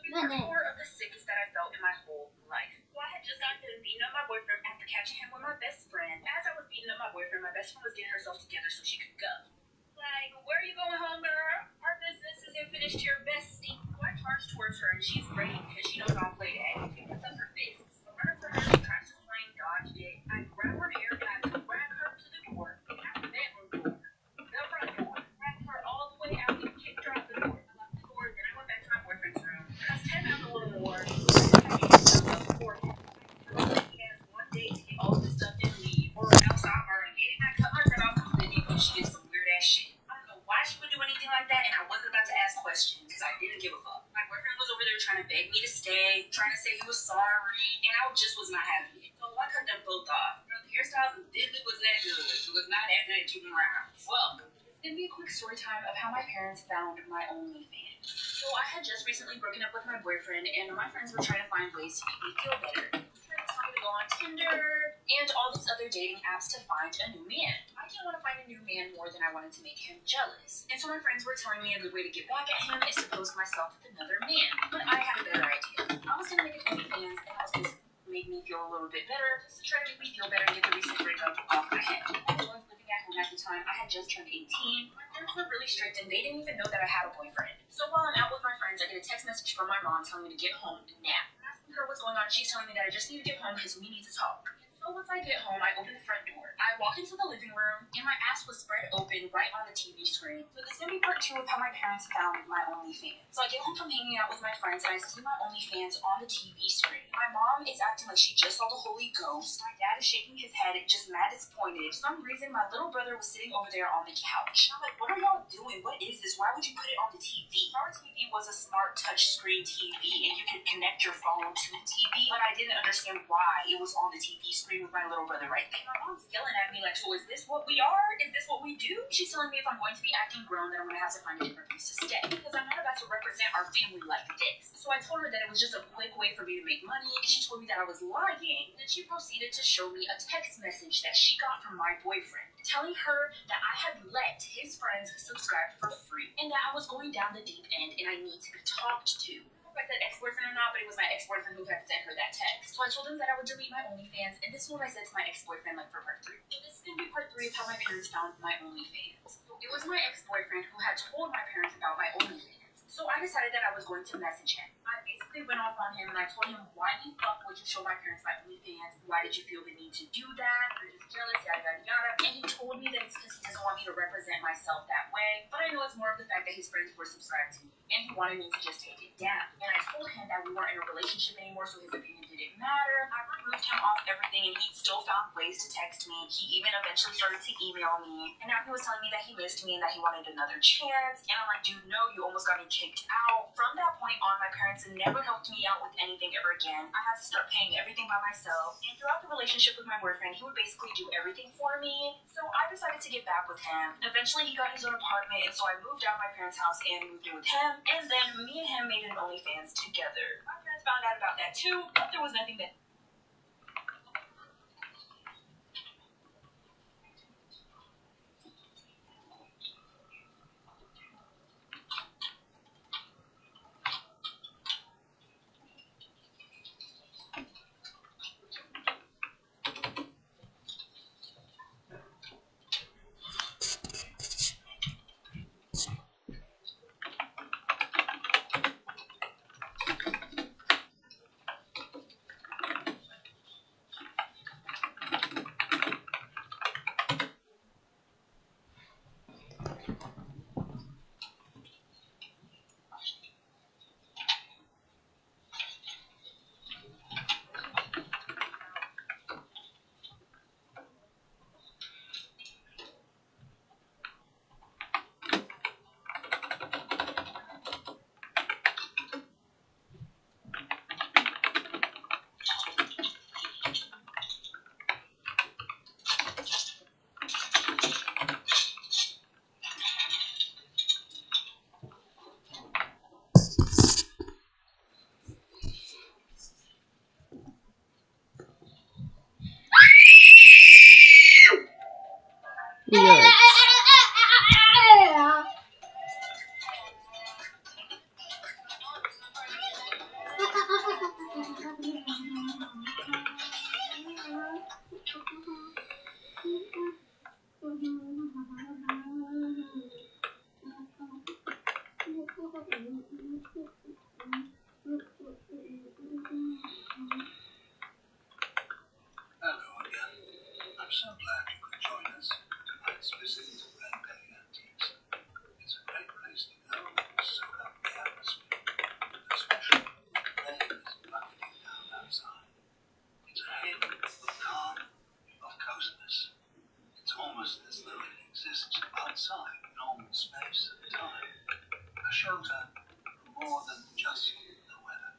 Part 4 of the sickest that I felt in my whole life. So I had just gotten done beating up my boyfriend after catching him with my best friend. As I was beating up my boyfriend, my best friend was getting herself together so she could go. Like, where are you going home, girl? Our business isn't finished here, bestie. So I charged towards her and she's ready because she knows I'll play that. She puts up her fists. So I run up to her, she tries to swing, dodged it. I grab her hair and I drag her to the door. Not the bedroom door. The front door. Dragged her all the way out and kicked her out the door. I locked the door, then I went back to my boyfriend's room. Cussed him out a little more. I used stuff up for him. I told him he has one day to get all of this stuff and leave, or else I'll burn it. I cut my friend off completely because she did some weird ass shit. I don't know why she would do anything like that, and I wasn't about to ask questions because I didn't give a fuck. My boyfriend was over there trying to beg me to stay, trying to say he was sorry, and I just was not having it. So I cut them both off. The hairstyles really was that good. It was not that good to keep them around. Well, this is Give me a quick story time of how my parents found my OnlyFans. So I had just recently broken up with my boyfriend, and my friends were trying to find ways to make me feel better. They were telling me to go on Tinder and all these other dating apps to find a new man. I didn't want to find a new man more than I wanted to make him jealous. And so my friends were telling me a good way to get back at him is to post myself with another man. But I had a better idea. I was going to make an OnlyFans, and I was going to make me feel a little bit better, just to try to make me feel better and get the recent breakup off my head. I was living at home at the time. I had just turned 18. My parents were really strict, and they didn't even know that I had a boyfriend. So while I'm out with my friends, I get a text message from my mom telling me to get home now. I'm asking her what's going on. She's telling me that I just need to get home because we need to talk. So once I get home, I open the front door. I walk into the living room, and my ass was spread open right on the TV screen. So this is going to be part 2 of how my parents found my OnlyFans. So I get home from hanging out with my friends, and I see my OnlyFans on the TV screen. My mom is acting like she just saw the Holy Ghost. My dad is shaking his head, just mad disappointed. For some reason, my little brother was sitting over there on the couch. I'm like, what are y'all doing? What is this? Why would you put it on the TV? Our TV was a smart touch screen TV, and you could connect your phone to the TV, but I didn't understand why it was on the TV screen with my little brother right there. My mom's yelling at me like, so is this what we are? Is this what we do? She's telling me if I'm going to be acting grown, then I'm going to have to find a different place to stay, because I'm not about to represent our family like this. So I told her that it was just a quick way for me to make money, and she told me that I was lying. Then she proceeded to show me a text message that she got from my boyfriend, telling her that I had let his friends subscribe for free, and that I was going down the deep end, and I need to be talked to. I said ex-boyfriend or not, but it was my ex-boyfriend who had sent her that text. So I told him that I would delete my OnlyFans, and this is what I said to my ex-boyfriend, like, for part 3. So this is going to be part 3 of how my parents found my OnlyFans. So it was my ex-boyfriend who had told my parents about my OnlyFans. So I decided that I was going to message him. I basically went off on him, and I told him, why the fuck would you show my parents my OnlyFans? Why did you feel the need to do that? You're just jealous, yada, yada, yada. And he told me that it's because he doesn't want me to represent myself that way. But I know it's more of the fact that his friends were subscribed to me, and he wanted me to just take it down. And I told him that we weren't in a relationship anymore, so his opinion didn't matter. I removed him off everything, and he still found ways to text me. He even eventually started to email me, and now he was telling me that he missed me and that he wanted another chance. And I'm like, dude, no, you almost got me kicked out. From that point on, my parents never helped me out with anything ever again. I had to start paying everything by myself. And throughout the relationship with my boyfriend, he would basically do everything for me. So I decided to get back with him. Eventually, he got his own apartment, and so I moved out of my parents' house and moved in with him. And then me and him made an OnlyFans together. My parents found out about that too, but there was nothing that Yeah. Hello again. I'm so glad you could join us for tonight's visit to Red Belly Antiques. It's a great place to go and soak up the atmosphere, especially when the rain is bucketing down outside. It's a haven of calm, of coziness. It's almost as though it exists outside normal space and time, a shelter for more than just the weather.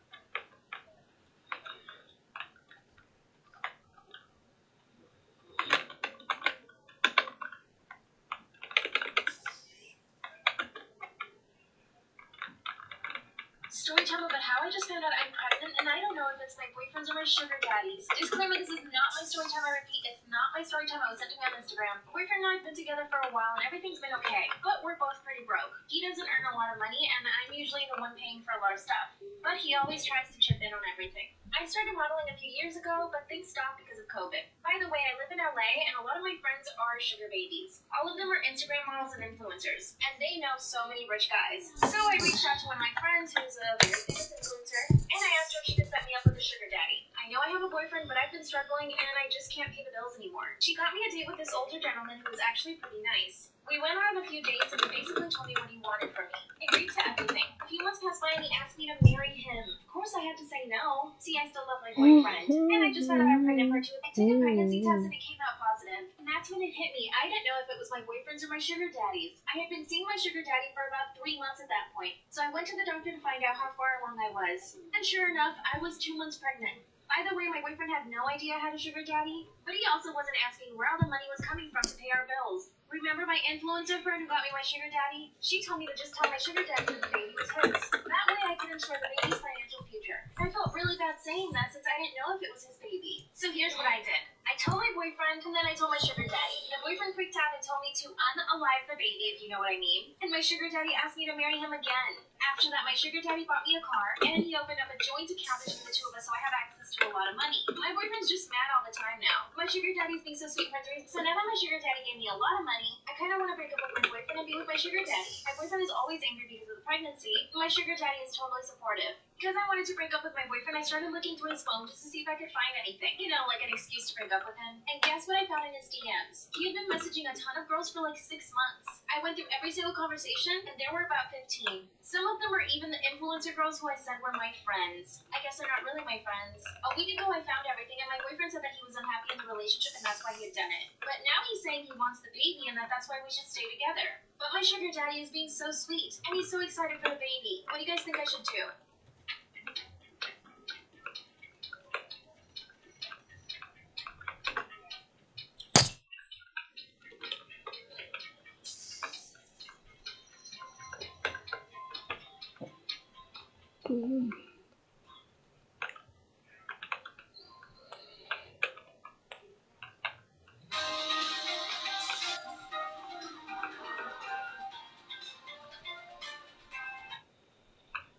Story time about how I just found out I'm pregnant and I don't know if it's my boyfriend's or my sugar daddy's. Disclaimer, this is not my story time, I repeat, it's not my story time. I was sent to me on Instagram. My boyfriend and I have been together for a while and everything's been okay, but we're both pretty broke. He doesn't earn a lot of money and I'm usually the one paying for a lot of stuff, but he always tries to chip in on everything. I started modeling a few years ago, but things stopped because of COVID. By the way, I live in LA and a lot of my friends are sugar babies. All of them are Instagram models and influencers, and they know so many rich guys. So I reached out to one of my friends who's a very famous influencer, and I asked her if she could set me up with a sugar daddy. I know I have a boyfriend, but I've been struggling and I just can't pay the bills anymore. She got me a date with this older gentleman who was actually pretty nice. We went on a few dates and he basically told me what he wanted from me. I agreed to everything. A few months passed by and he asked me to marry him. Of course I had to say no. See, I still love my boyfriend. And I just found out I'm pregnant for 2 weeks. I took a pregnancy test and it came out positive. And that's when it hit me. I didn't know if it was my boyfriend's or my sugar daddy's. I had been seeing my sugar daddy for about 3 months at that point. So I went to the doctor to find out how far along I was. And sure enough, I was 2 months pregnant. By the way, my boyfriend had no idea I had a sugar daddy, but he also wasn't asking where all the money was coming from to pay our bills. Remember my influencer friend who got me my sugar daddy? She told me to just tell my sugar daddy that the baby was his. That way I could ensure the baby's financial future. I felt really bad saying that since I didn't know if it was his baby. So here's what I did. I told my boyfriend and then I told my sugar daddy. The boyfriend freaked out and told me to unalive the baby, if you know what I mean. And my sugar daddy asked me to marry him again. After that, my sugar daddy bought me a car and he opened up a joint account between the two of us so I have access to a lot of money. My boyfriend's just mad all the time now. My sugar daddy's being so sweet for 3 weeks. So now that my sugar daddy gave me a lot of money, I kind of want to break up with my boyfriend and be with my sugar daddy. My boyfriend is always angry because of the pregnancy. My sugar daddy is totally supportive. Because I wanted to break up with my boyfriend, I started looking through his phone just to see if I could find anything. You know, like an excuse to break up with him. And guess what I found in his DMs? He had been messaging a ton of girls for like 6 months. I went through every single conversation, and there were about 15. Some of them were even the influencer girls who I said were my friends. I guess they're not really my friends. A week ago, I found everything, and my boyfriend said that he was unhappy in the relationship, and that's why he had done it. But now he's saying he wants the baby, and that's why we should stay together. But my sugar daddy is being so sweet, and he's so excited for the baby. What do you guys think I should do?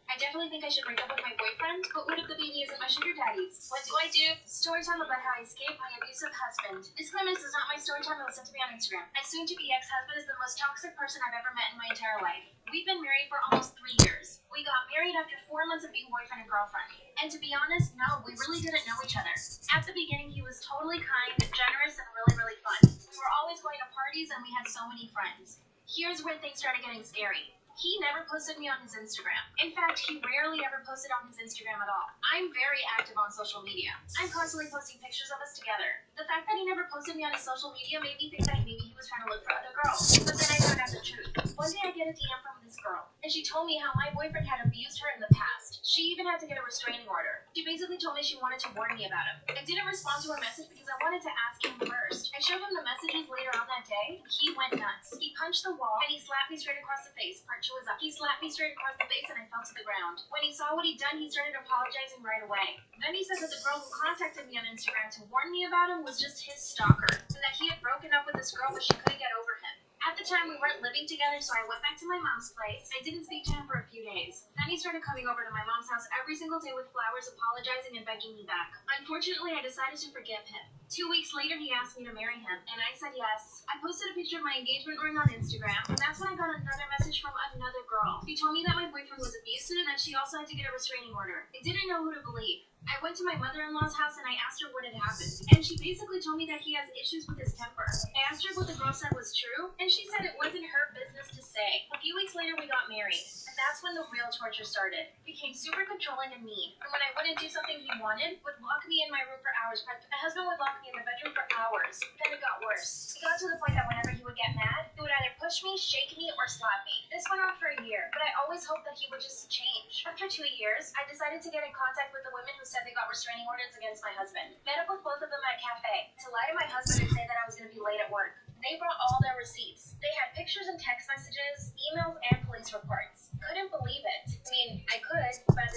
I definitely think I should break up with my boyfriend, but what if the baby isn't my sugar daddy's? What do I do? Story time about how I escaped my abusive husband. Disclaimer, this is not my story time, it was sent to me on Instagram. My soon-to-be ex-husband is the most toxic person I've ever met in my entire life. We've been married for almost 3 years. We got married after 4 months of being boyfriend and girlfriend. And to be honest, no, we really didn't know each other. At the beginning, he was totally kind, generous, and really, really fun. We were always going to parties and we had so many friends. Here's where things started getting scary. He never posted me on his Instagram. In fact, he rarely ever posted on his Instagram at all. I'm very active on social media. I'm constantly posting pictures of us together. The fact that he never posted me on his social media made me think that maybe he was trying to look for other girls. But then I found out the truth. One day I get a DM from this girl, and she told me how my boyfriend had abused her in the past. She even had to get a restraining order. She basically told me she wanted to warn me about him. I didn't respond to her message because I wanted to ask him first. I showed him the messages later on that day. He went nuts. He punched the wall, and he slapped me straight across the face. Part 2 is up. He slapped me straight across the face, and I fell to the ground. When he saw what he'd done, he started apologizing right away. Then he said that the girl who contacted me on Instagram to warn me about him was just his stalker, and that he had broken up with this girl, but she couldn't get over him. At the time, we weren't living together, so I went back to my mom's place. I didn't speak to him for a few days. Then he started coming over to my mom's house every single day with flowers, apologizing and begging me back. Unfortunately, I decided to forgive him. 2 weeks later, he asked me to marry him, and I said yes. I posted a picture of my engagement ring on Instagram, and that's when I got another message from another girl. She told me that my boyfriend was abusive and that she also had to get a restraining order. I didn't know who to believe. I went to my mother-in-law's house and I asked her what had happened, and she basically told me that he has issues with his temper. I asked her what the girl said was true, and she said it wasn't her business to say. A few weeks later, we got married, and that's when the real torture started. He became super controlling and mean, and when I wouldn't do something he wanted, would lock me in my room for hours. My husband would lock me in the bedroom for hours. Then it got worse. It got to the point that whenever he would get mad, he would either push me, shake me, or slap me. This went on for a year, but I always hoped that he would just change. After 2 years, I decided to get in contact with the women who said they got restraining orders against my husband. Met up with both of them at a cafe to lie to my husband and say that I was going to be late at work. They brought all their receipts. They had pictures and text messages, emails, and police reports. Couldn't believe it. I mean, I could, but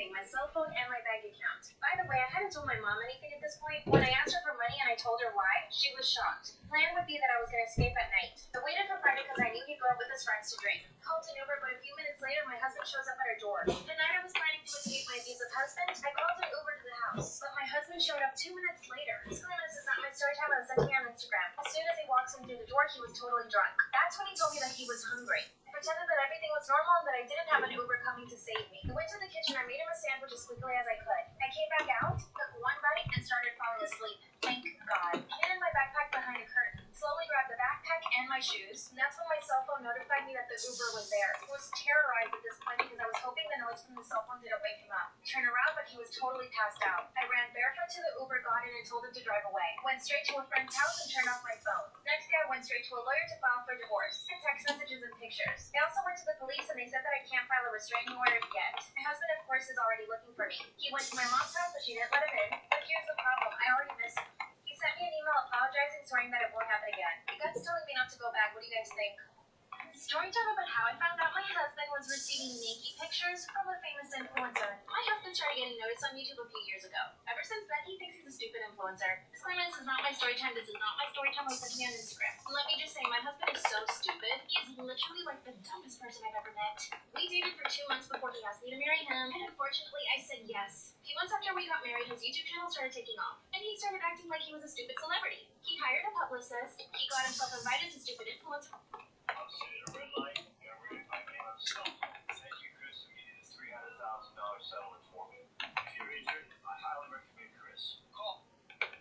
everything, my cell phone and my bank account. By the way, I hadn't told my mom anything at this point. When I asked her for money and I told her why, she was shocked. Plan would be that I was going to escape at night. I waited for Friday because I knew he'd go out with his friends to drink. Called an Uber, but a few minutes later, my husband shows up at our door. The night I was planning to escape my abusive husband, I called an Uber to the house, but my husband showed up 2 minutes later. Disclaimer, this is not my story time, I was sending me on Instagram. As soon as he walks in through the door, he was totally drunk. That's when he told me that he was hungry. I pretended that everything was normal and that I didn't have an Uber coming to save me. I went to the kitchen, I made him a sandwich as quickly as I could. I came back out, took one bite, and started falling asleep. Thank God. I hid in my backpack behind a curtain, slowly grabbed the backpack and my shoes, and that's when my cell phone notified me that the Uber was there. I was terrorized at this point because I was hoping the noise from the cell phone didn't wake him up. I turned around, but he was totally passed out. I ran barefoot to the Uber, got in, and told him to drive away. Went straight to a friend's house and turned off my phone. Next day, I went straight to a lawyer to file for divorce. And text messages and pictures. I also went to the police and they said that I can't file a restraining order yet. My husband, of course, is already looking for me. He went to my mom's house, but she didn't let him in. But here's the problem, I already miss him. He sent me an email apologizing, swearing that it won't happen again. My gut's telling me not to go back. What do you guys think? Story time about how I found out my husband was receiving naked pictures from a famous influencer. My husband started getting noticed on YouTube a few years ago. Ever since then, he thinks he's a stupid influencer. Disclaimer, this is not my story time. This is not my story time. I was sent to me on Instagram. And let me just say, my husband is so stupid. He is literally like the dumbest person I've ever met. We dated for 2 months before he asked me to marry him, and unfortunately, I said yes. A few months after we got married, his YouTube channel started taking off, and he started acting like he was a stupid celebrity. He hired a publicist. He got himself invited to stupid influencers. I'm sitting at a red light, and I'm reading my name on the cell phone. Thank you, Chris, for getting this $300,000 settlement for me. If you're injured, I highly recommend Chris. Call.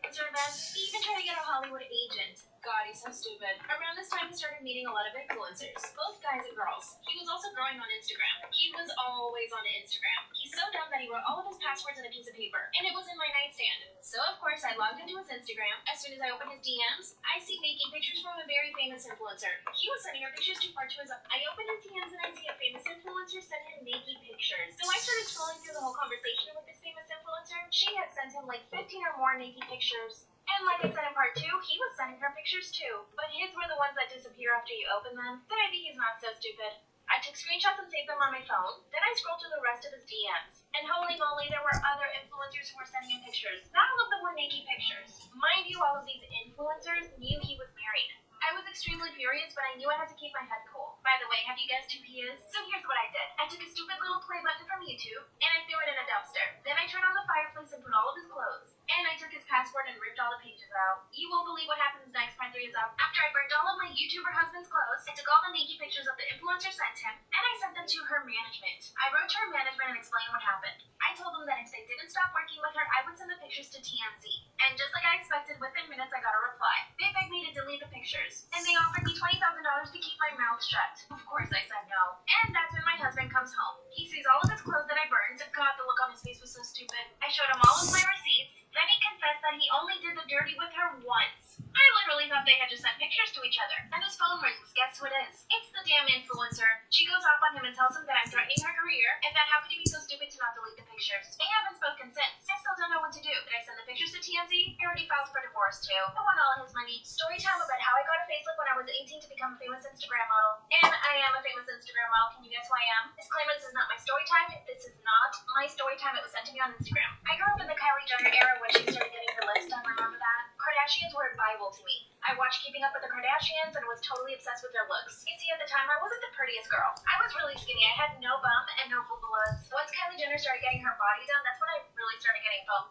He even tried to get a Hollywood agent. God, he's so stupid. Around this time, he started meeting a lot of influencers, both guys and girls. He was also growing on Instagram. He was always on Instagram. He's so dumb that he wrote all of his passwords on a piece of paper, and it was in my nightstand. So, of course, I logged into his Instagram. As soon as I opened his DMs, I see naked pictures from a very famous influencer. He was sending her pictures too far to his... I opened his DMs and I see a famous influencer send him naked pictures. So I started scrolling through the whole conversation with this famous influencer. She had sent him like 15 or more naked pictures. And like I said in part 2, he was sending her pictures too. But his were the ones that disappear after you open them. So maybe he's not so stupid. I took screenshots and saved them on my phone. Then I scrolled through the rest of his DMs. And holy moly, there were other influencers who were sending him pictures. Not all of them were naked pictures. Mind you, all of these influencers knew he was married. I was extremely furious, but I knew I had to keep my head cool. By the way, have you guessed who he is? So here's what I did. I took a stupid little play button from YouTube, and I threw it in a dumpster. Then I turned on the fireplace and put all of his clothes. And I took his password and ripped all the pages out. You won't believe what happens next. Part 3 is up. After I burned all of my YouTuber husband's clothes, I took all the naked pictures of the influencer sent him, and I sent them to her management. I wrote to her management and explained what happened. I told them that if they didn't stop working with her, I would send the pictures to TMZ. And just like I expected, within minutes I got a reply. They begged me to delete the pictures, and they offered me $20,000 to keep my mouth shut. Of course I said no. And that's when my husband comes home. He sees all of his clothes that I burned. God, the look on his face was so stupid. I showed him all of my receipts. Then he confessed that he only did the dirty with her once. I literally thought they had just sent pictures to each other. And his phone rings. Guess who it is? It's the damn influencer. She goes off on him and tells him that I'm threatening her career, and that how could he be so stupid to not delete the pictures? They haven't spoken since. I still don't know what to do. Did I send the pictures to TMZ? I already filed for divorce too. I want all of his money. Story time about how I got a facelift when I was 18 to become a famous Instagram model. And I am a famous Instagram model. Can you guess who I am? Disclaimer, this is not my story time. This is not my story time. It was sent to me on Instagram. I grew up in the Kylie Jenner era when she started getting her lips done. Remember that? Kardashians were a Bible to me. I watched Keeping Up with the Kardashians and was totally obsessed with their looks. You see, at the time, I wasn't the prettiest girl. I was really skinny. I had no bum and no bubalas. Once Kylie Jenner started getting her body done, that's when I really started getting bum.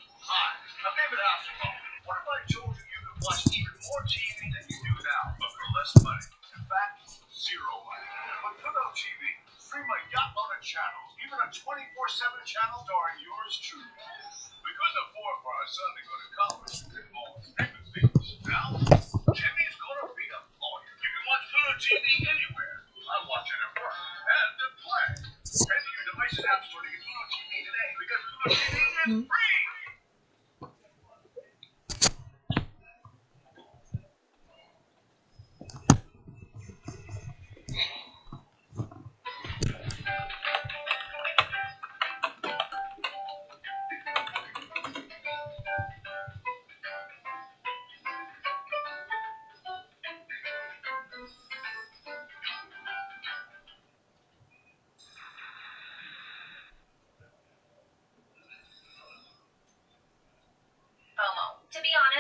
Hi, I'm David Hasselhoff. What if I told you you could watch even more TV than you do now, but for less money? In fact, zero money. But Pluto TV, stream a yachtload of channels, even a 24/7 channel starring yours truly. We couldn't afford for our son to go to college and all the famous things. Now, Jimmy's gonna be a lawyer. You can watch Pluto TV anywhere. I'm watching it work and at play. Head to your device's app store to get Pluto TV today because Pluto TV is free.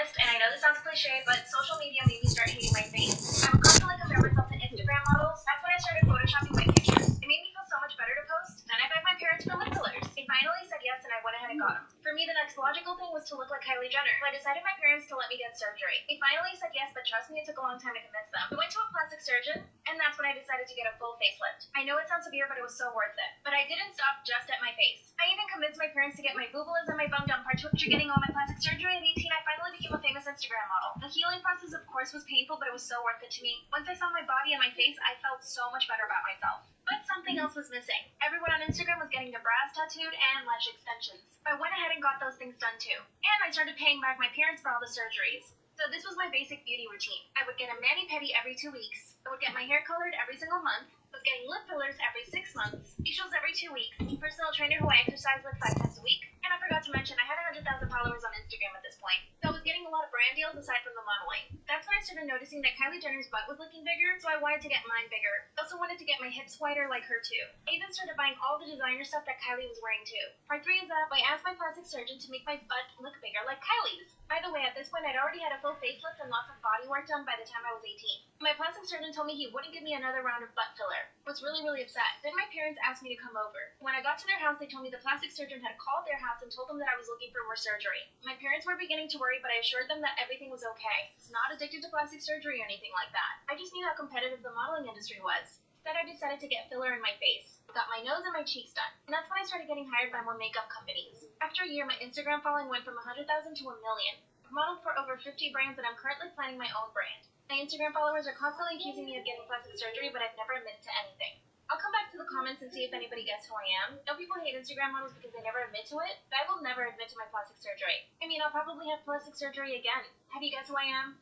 honest, and I know this sounds cliche, but social media made me start hating my face. I would constantly compare myself to Instagram models. That's when I started photoshopping my pictures. It made me feel so much better to post. Then I begged my parents for lip fillers. They finally said yes, and I went ahead and got them. For me, the next logical thing was to look like Kylie Jenner, so I decided my parents to let me get surgery. They finally said yes, but trust me, it took a long time to convince them. We went to a plastic surgeon, and that's when I decided to get a full facelift. I know it sounds severe, but it was so worth it. But I didn't stop just at my face. I even convinced my parents to get my boobolas and my bum dump part. After getting all my plastic surgery at 18, I finally became a famous Instagram model. The healing process, of course, was painful, but it was so worth it to me. Once I saw my body and my face, I felt so much better about myself. But something else was missing. Everyone on Instagram was getting their brows tattooed and lash extensions. I went ahead and got those things done too. And I started paying back my parents for all the surgeries. So this was my basic beauty routine. I would get a mani-pedi every 2 weeks. I would get my hair colored every single month. I was getting lip fillers every 6 months. Facials every 2 weeks. Personal trainer who I exercise with 5 times a week. And I forgot to mention, I had 100,000 followers on Instagram at this point. So I was getting a lot of brand deals aside from the modeling. That's when I started noticing that Kylie Jenner's butt was looking bigger, so I wanted to get mine bigger. I also wanted to get my hips wider like her too. I even started buying all the designer stuff that Kylie was wearing too. Part 3 is that I asked my plastic surgeon to make my butt look bigger like Kylie's. By the way, at this point I'd already had a full facelift and lots of body work done by the time I was 18. My plastic surgeon told me he wouldn't give me another round of butt filler. I was really upset. Then my parents asked me to come over. When I got to their house, they told me the plastic surgeon had called their house and told them that I was looking for more surgery. My parents were beginning to worry, but I assured them that everything was okay. I was not addicted to plastic surgery or anything like that. I just knew how competitive the modeling industry was. Instead, I decided to get filler in my face. Got my nose and my cheeks done. And that's when I started getting hired by more makeup companies. After a year, my Instagram following went from 100,000 to 1 million. I've modeled for over 50 brands and I'm currently planning my own brand. My Instagram followers are constantly accusing me of getting plastic surgery, but I've never admitted to anything. I'll come back to the comments and see if anybody gets who I am. I know people hate Instagram models because they never admit to it, but I will never admit to my plastic surgery. I mean, I'll probably have plastic surgery again. Have you guessed who I am?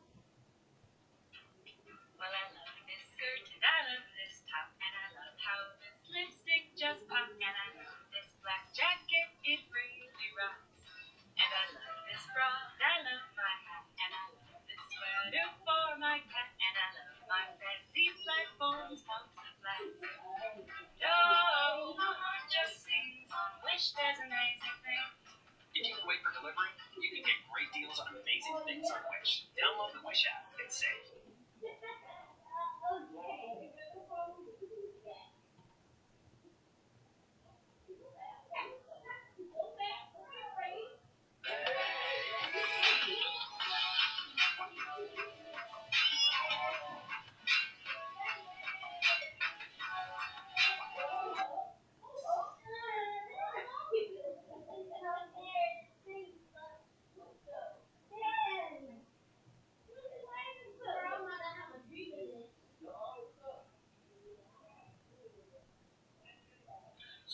Well, I love this skirt, and I love this top, and I love how this lipstick just popped, and I love this black jacket, it really rocks. And I love this bra, and I love my hat, and I love this sweater for my cat, and I love my fancy platforms, pumps and flats. Oh, Lord, just sing some Wish, there's amazing thing. If you can wait for delivery, you can get great deals on amazing things on Wish. Download the Wish app. It's safe.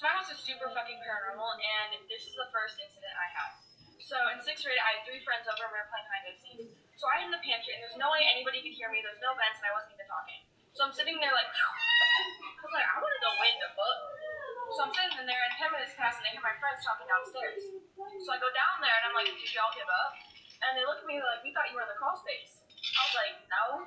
So my house is super fucking paranormal, and this is the first incident I had. So in 6th grade, I had 3 friends over, and we were playing hide and seek. So I am in the pantry, and there's no way anybody could hear me. There's no vents, and I wasn't even talking. So I'm sitting there like, cause like I want to go in the book. So I'm sitting in there, and 10 minutes pass, and I hear my friends talking downstairs. So I go down there, and I'm like, did y'all give up? And they look at me like, we thought you were in the crawl space. I was like, no.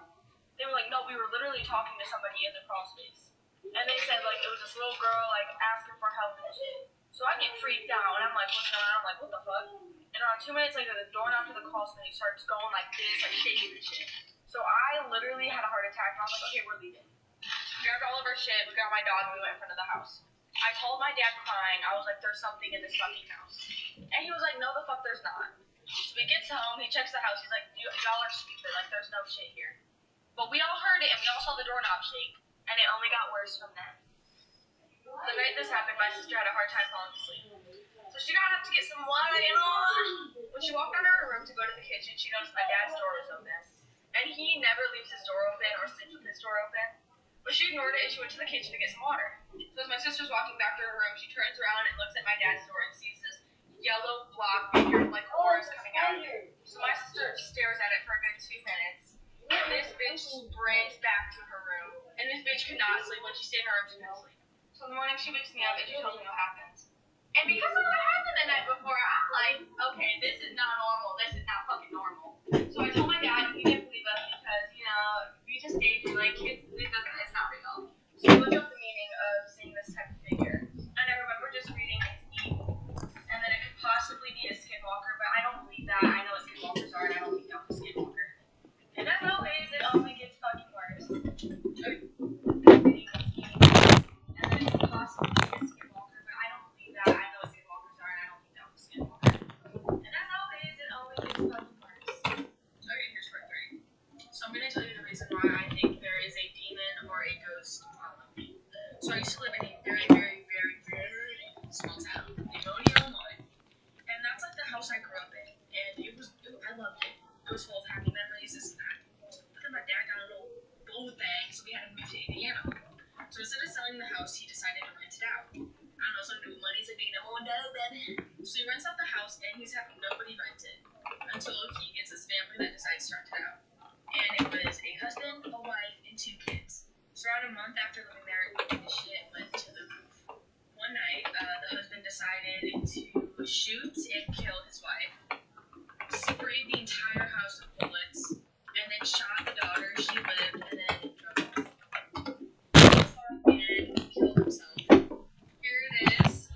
They were like, no, we were literally talking to somebody in the crawl space. And they said, like, it was this little girl, like, asking for help and shit. So I get freaked out, and I'm, like, looking around, I'm like, what the fuck? And around 2 minutes later, the doorknob to the crawl space starts going like this, like, shaking and shit. So I literally had a heart attack, and I was like, okay, we're leaving. We grabbed all of our shit, we got my dog, and we went in front of the house. I told my dad crying, I was like, there's something in this fucking house. And he was like, no, the fuck there's not. So he gets home, he checks the house, he's like, y'all are stupid, like, there's no shit here. But we all heard it, and we all saw the doorknob shake, and it only got worse from then. The night this happened, my sister had a hard time falling asleep. So she got up to get some water, you know. When she walked out of her room to go to the kitchen, she noticed my dad's door was open. And he never leaves his door open or sleeps with his door open. But she ignored it and she went to the kitchen to get some water. So as my sister's walking back to her room, she turns around and looks at my dad's door and sees this yellow block figure like oars coming out of it. So my sister stares at it for a good 2 minutes. And this bitch sprints back to her room. And this bitch could not sleep. When she stayed in her room, she couldn't sleep. So in the morning, she wakes me up and she tells me what happens. And because of what happened the night before, I'm like, okay, this is not normal. This is not fucking normal. So I told my dad, and he didn't believe us because, you know, we just stayed like, it's not real. So we looked up the meaning of seeing this type of figure. And I remember just reading it's evil. And then it could possibly be a skinwalker, but I don't believe that. I know what skinwalkers are, and I don't think that would shoot and kill his wife, sprayed the entire house with bullets, and then shot the daughter. She lived, and then drove off. And killed himself. Here it is.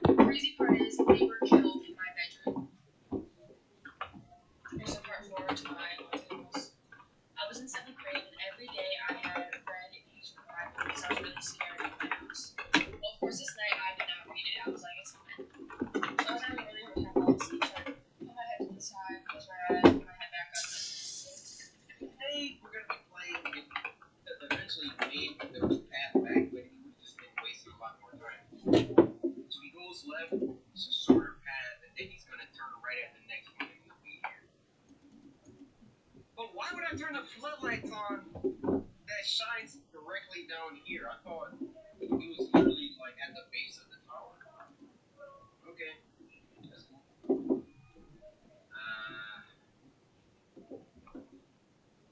The crazy part is they were killed in my bedroom. Here's a part forward to my tables. I was in 7th grade, and every day I had read a page from the Bible because I was really scared of my house. Well, of course, this night I did not read it. I was like, it's fine. So I was having a really hard time falling asleep, so I put my head to the side, close my eyes, put my head back up. Today we're gonna be playing. Eventually, made the path back, but he would just been wasting a lot more time. So he goes left. It's a shorter path, and then he's gonna turn right at the next one, and he'll be here. But why would I turn the floodlights on that shines directly down here? I thought it was literally like at the base of the tower. Okay. That's cool.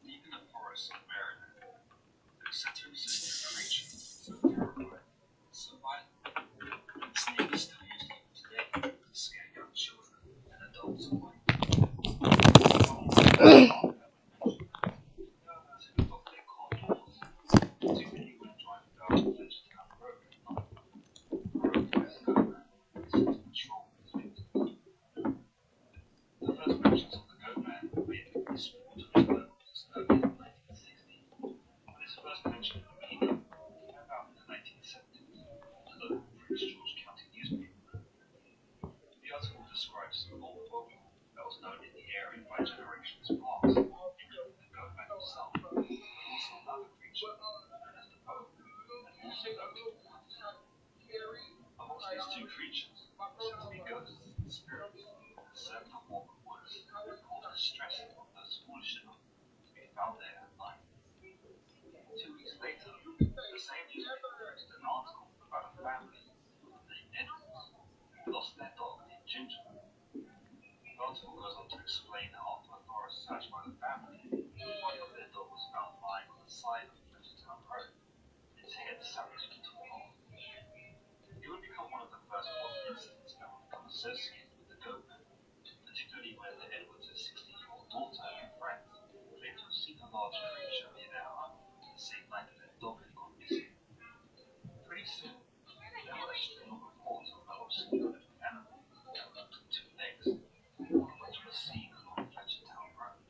Deep in the forests of Maryland, there sits a resistant creature so terrifying, so violent. The snake is still used even today to scare young children and adults alike. The first mentions of the goat man may have been restored to his level as early as 1960, but his first mention in the media came about in the 1970s in the local Prince George County newspaper. The article describes an old folk that was known in the area by generations past, including the goat man himself, but also another creature known as the poe, and also known to be once. Amongst these two creatures, said to be ghosts and spirits, served to walk the woods and cause distress among those foolish enough to be found there at night. 2 weeks later, the same newspaper printed an article about a family named Edwards who lost their dog named Ginger. The article goes on to explain how after a thorough search by the family, the body of their dog was found lying on the side of Fletchertown Road, its head sandwiched into a hole. It would become one of the first modern incidents that would become associated with the goat man, particularly when the Edwards' 60-year-old daughter and friends claimed to have seen a large creature near their home the same night that their dog had gone missing. Pretty soon, there were a string of reports of the obscure-looking animal that walked on 2 legs, all of which were seen along Fletchertown Road.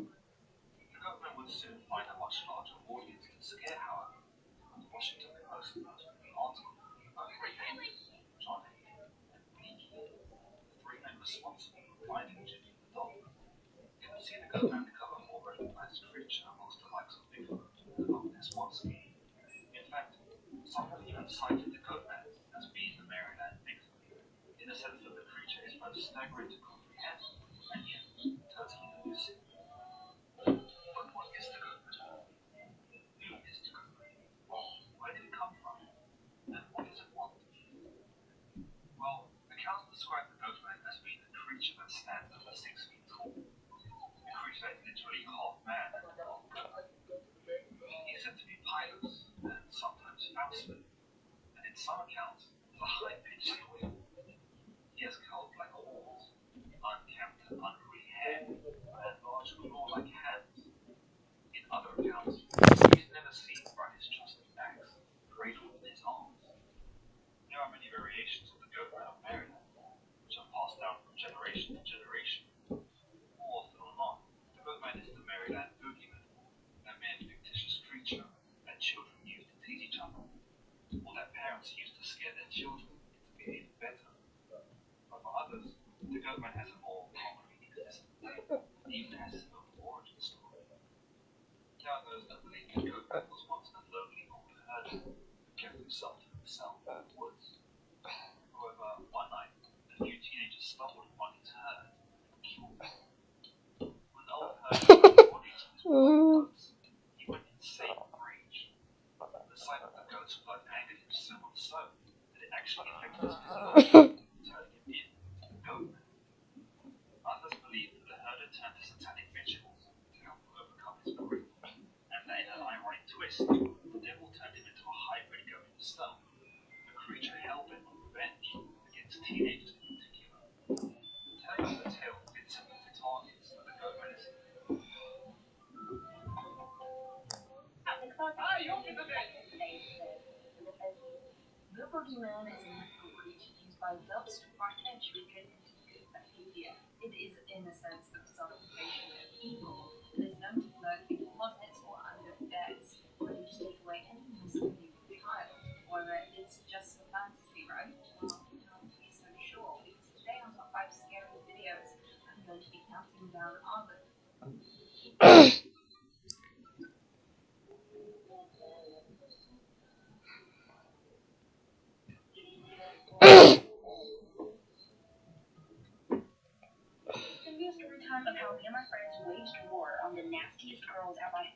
The goat man would soon find a much larger audience to scare, however. The Washington Post posted an article about Ray Davis, John Hay, and Bleaky, the 3 men responsible for finding Jimmy the dog. It would see the goat man become a more recognized creature amongst the likes of Bigfoot and Loch Ness Monster. In fact, some have even cited the goat man as being the Maryland Bigfoot, in the sense that the creature is both staggering to comprehend and yet totally elusive. But what is the goat man? Who is the goat man? Where did it come from? And what does it want? Well, accounts describe the goat man as being a creature that stands over 6 feet tall. A creature that is literally half man and half goat. He is said to be pious and sometimes foul-smelling, and in some accounts has a high-pitched squeal. He has curled black horns, unkempt and unruly hair, and large claw-like hands. In other accounts, he is never seen by his trusty axe, cradled in his arms. There are many variations of the goat man of Maryland, which are passed down from generation to generation. More often or not, the goat man is the Maryland boogeyman, a mere fictitious creature that children use to tease each other, or that parents use to scare their children into behaving better. But for others, the goat man has a more concrete existence, and even has his own origin story. There are those that believe the goat man was once a lonely old herder who kept himself to himself in the woods. However, one night, a few teenagers stumbled upon his herd and killed them. When the old herder found the bodies of his wild goats, he went insane with rage. The sight of the goat's blood angered him so much so that it actually affected his physiology, turning him into the goat man. Others believe that the herder turned to satanic rituals to help him overcome his grief, and that in an ironic twist, the devil turned him into a hybrid goat himself, a creature hell-bent on revenge against teenagers in particular. media. It is, in a sense, a personification of evil. It is known to lurk in closets or under beds, where you just take away any misleading from the child. Or it's just a fantasy, right? Well, be so sure, because today on Top 5 Scary Videos, I'm going to be counting down all of them. It's a story time of how me and my friends waged war on the nastiest girls out by.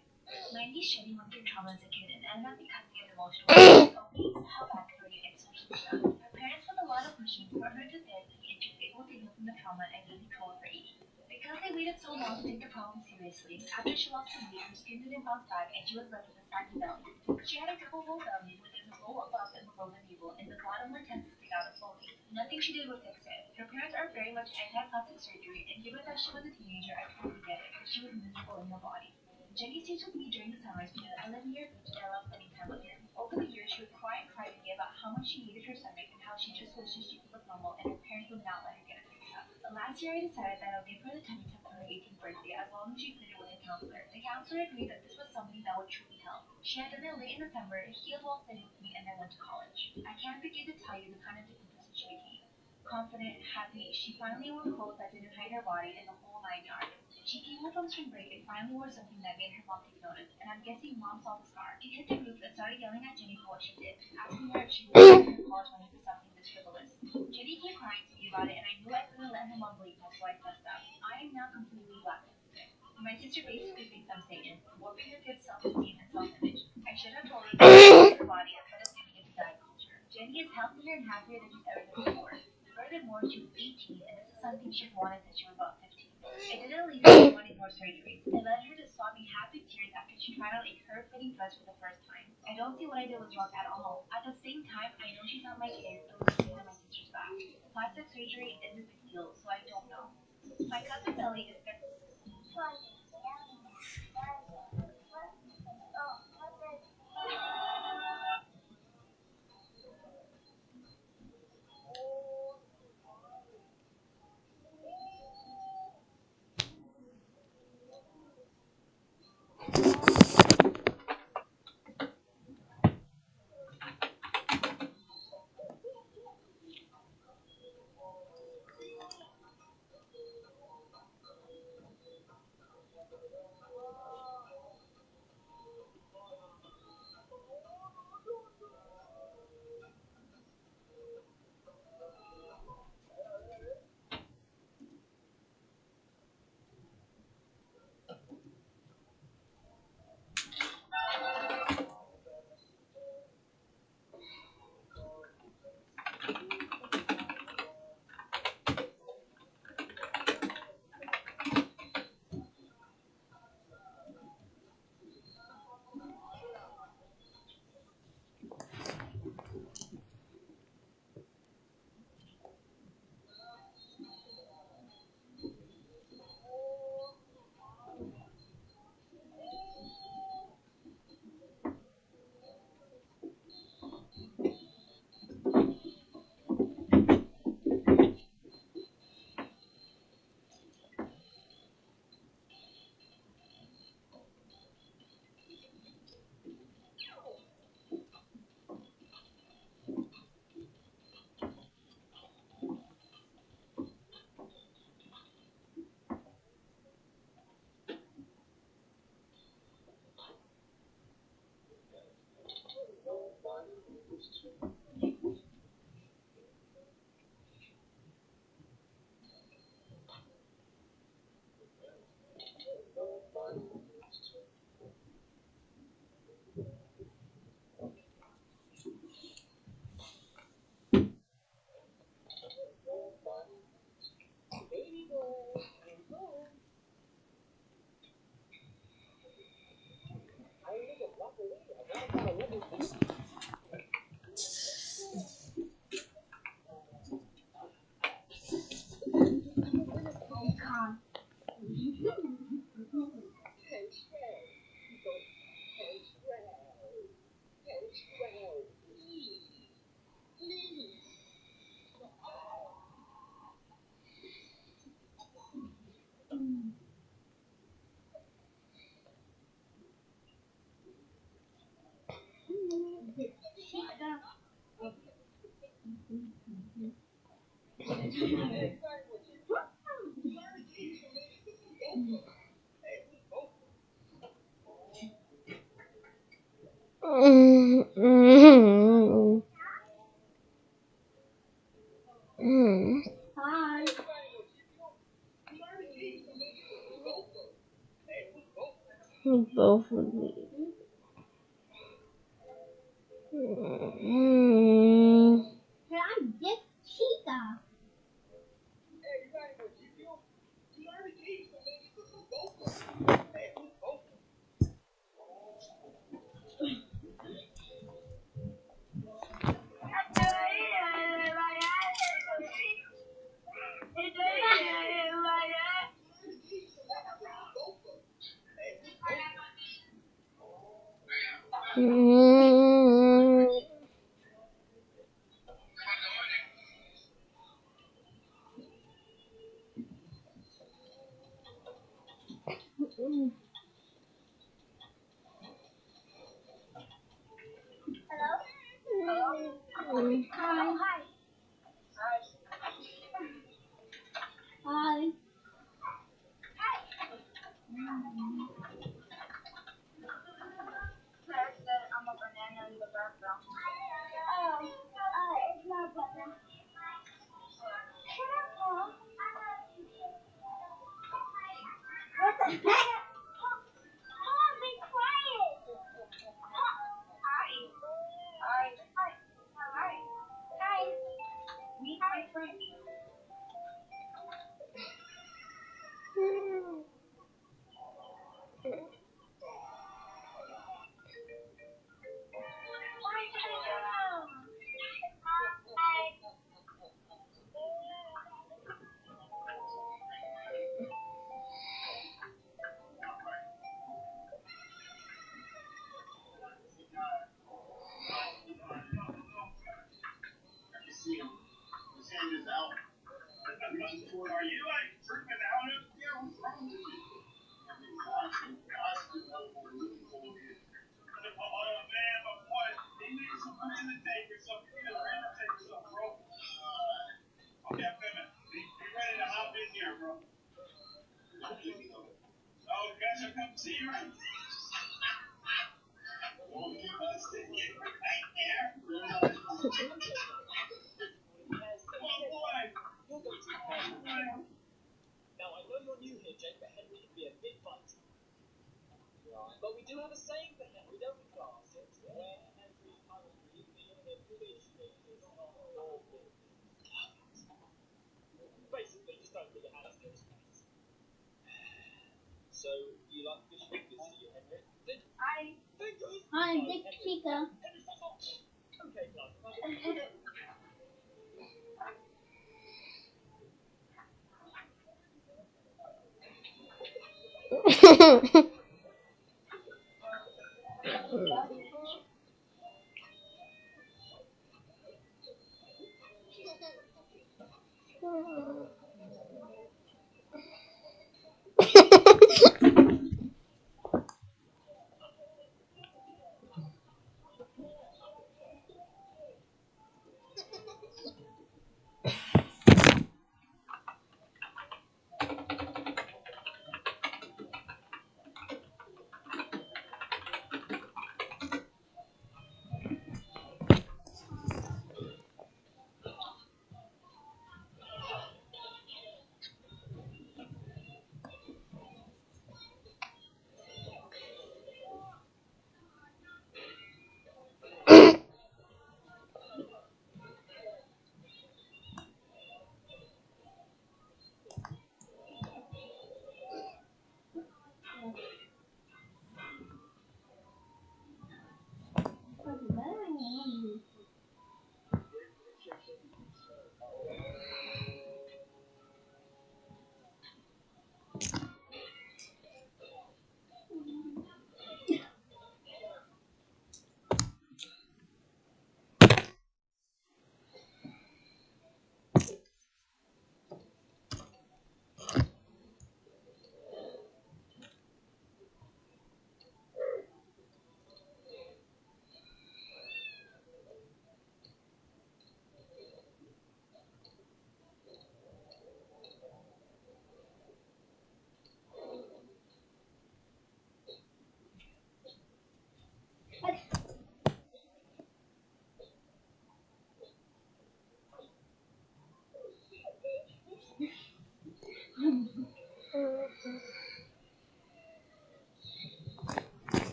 My niece Jenny went through trauma as a kid and ended up becoming an emotional obese, hyperactive, and social stuff. Her parents put a lot of pushing for her to therapy, and she was able to heal from the trauma and gain control of her eating. Because they waited so long to take the problem seriously, after she lost her weight, her skin didn't bounce back, and she was left with a saggy belly. She had a double roll belly, which is a roll above and below the navel, and the bottom where tends to stick out slowly. Nothing she did would fix it. Her parents are very much anti-plastic surgery, and given that she was a teenager, I totally get it, because she was miserable in her body. Jenny stays with me during the summers because I live near a beach and I love spending time with her. Over the years, she would cry to me about how much she hated her stomach and how she just wishes she could look normal and her parents would not let her get it fixed up. Last year, I decided that I would give her the tummy tuck for her 18th birthday as long as she did it with a counselor. The counselor agreed that this was something that would truly help. She had done it late in December, healed while studying with me, and then went to college. I can't begin to tell you the kind of different person she became. Confident, happy, she finally wore clothes that didn't hide her body and the whole 9 yards. She came home from spring break and finally wore something that made her mom take notice, and I'm guessing mom saw the scar. She hit the roof and started yelling at Jenny for what she did, asking her if she would spend her college money for something this frivolous. Jenny came crying to me about it, and I knew I couldn't let her mom believe me, so I fessed up. I am now completely blacklisted. My sister basically thinks I'm Satan, warping her kid's self-esteem and self-image. I should have told her to accept her body instead of giving it to diet culture. Jenny is healthier and happier than she's ever been before. Furthermore, she was 18, and this is something she's wanted since she was about 15. It didn't lead her to wanting more surgeries. It led her to sobbing happy tears after she tried out a curve-fitting dress for the first time. I don't see what I did was wrong at all. At the same time, I know she's not my kid, so it's something on my sister's back. Plastic surgery is a big deal, so I don't know. My cousin Ellie is Hi. Both of these. Hey, I'm Dick Chica. Hi. Now, I know you're new here, Jake, but Henry can be a bit feisty. Right. But we do have a saying for Henry, don't we, class? It's where Henry's hungry, being a fish is not awful. Basically, just don't put your hands near his face. So, do you like fish fingers, do you, Henry? Fingers? I'm Dick Chica. Henry, stop off! Okay, class.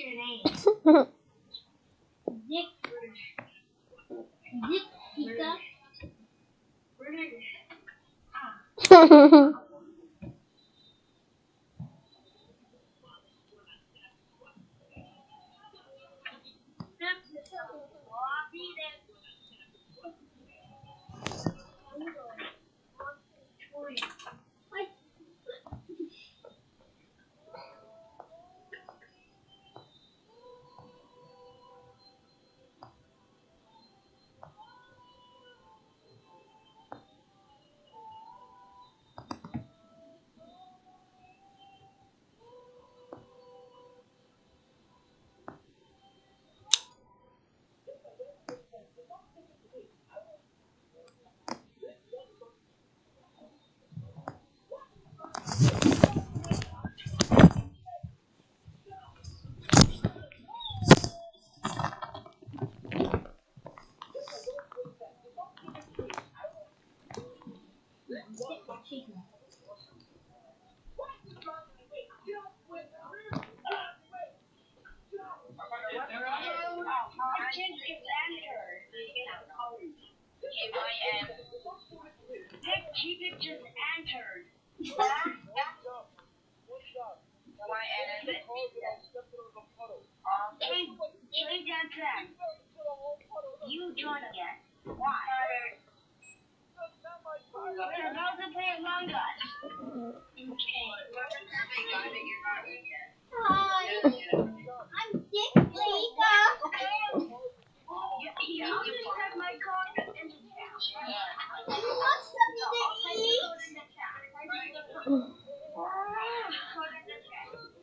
your name? Dick. Dick Pika. Where did I'll be there. Agent is entered. KYM. Dick Chicken just entered. YN. Change and track. You join again. Why? We're about to play Among Us. Okay. Hi. I'm Dick Pika. You just have my card in the chat. You want something to eat?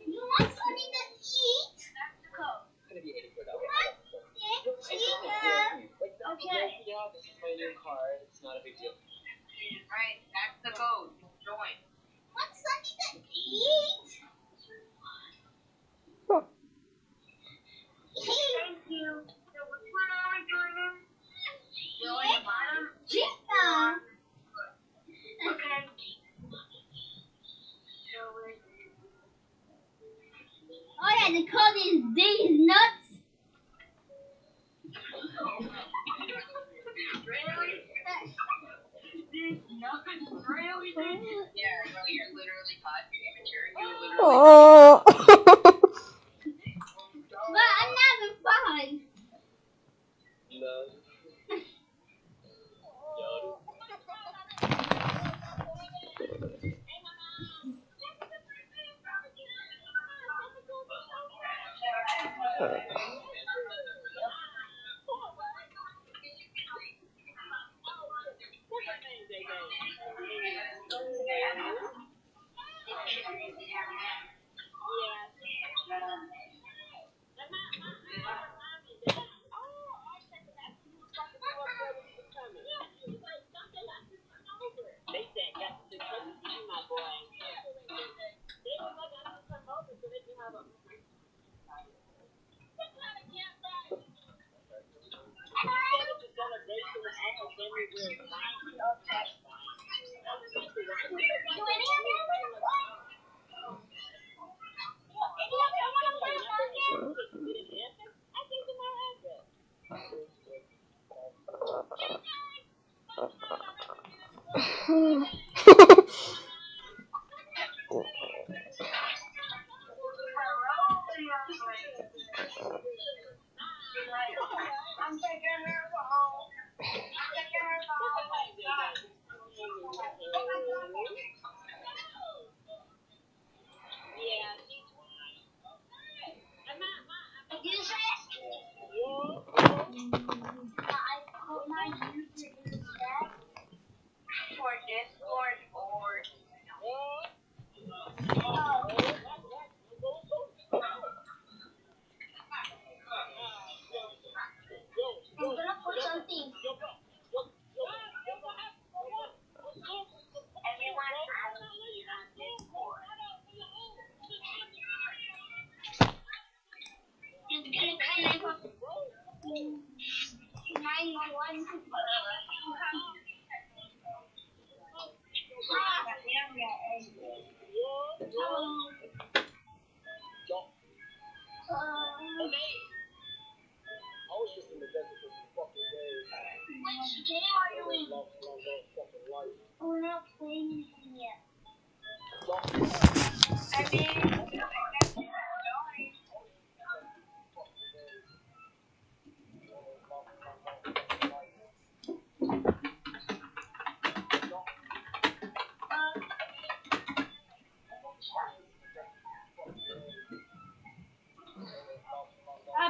You want something to eat? That's the code. What? Dick Pika. Okay. This is my new card. It's not a big deal. Right, that's the code. Join. Want something to eat? Thank you. So which one are we joining? Join the bottom. Chica. Okay. Oh yeah, the code is these nuts. Really? This not really? Yeah, no, you're literally not. You're immature. You're literally. But I'm having fun. Love. Do any of them want to play? Any of them want to play I'm taking her home. I'm taking her home.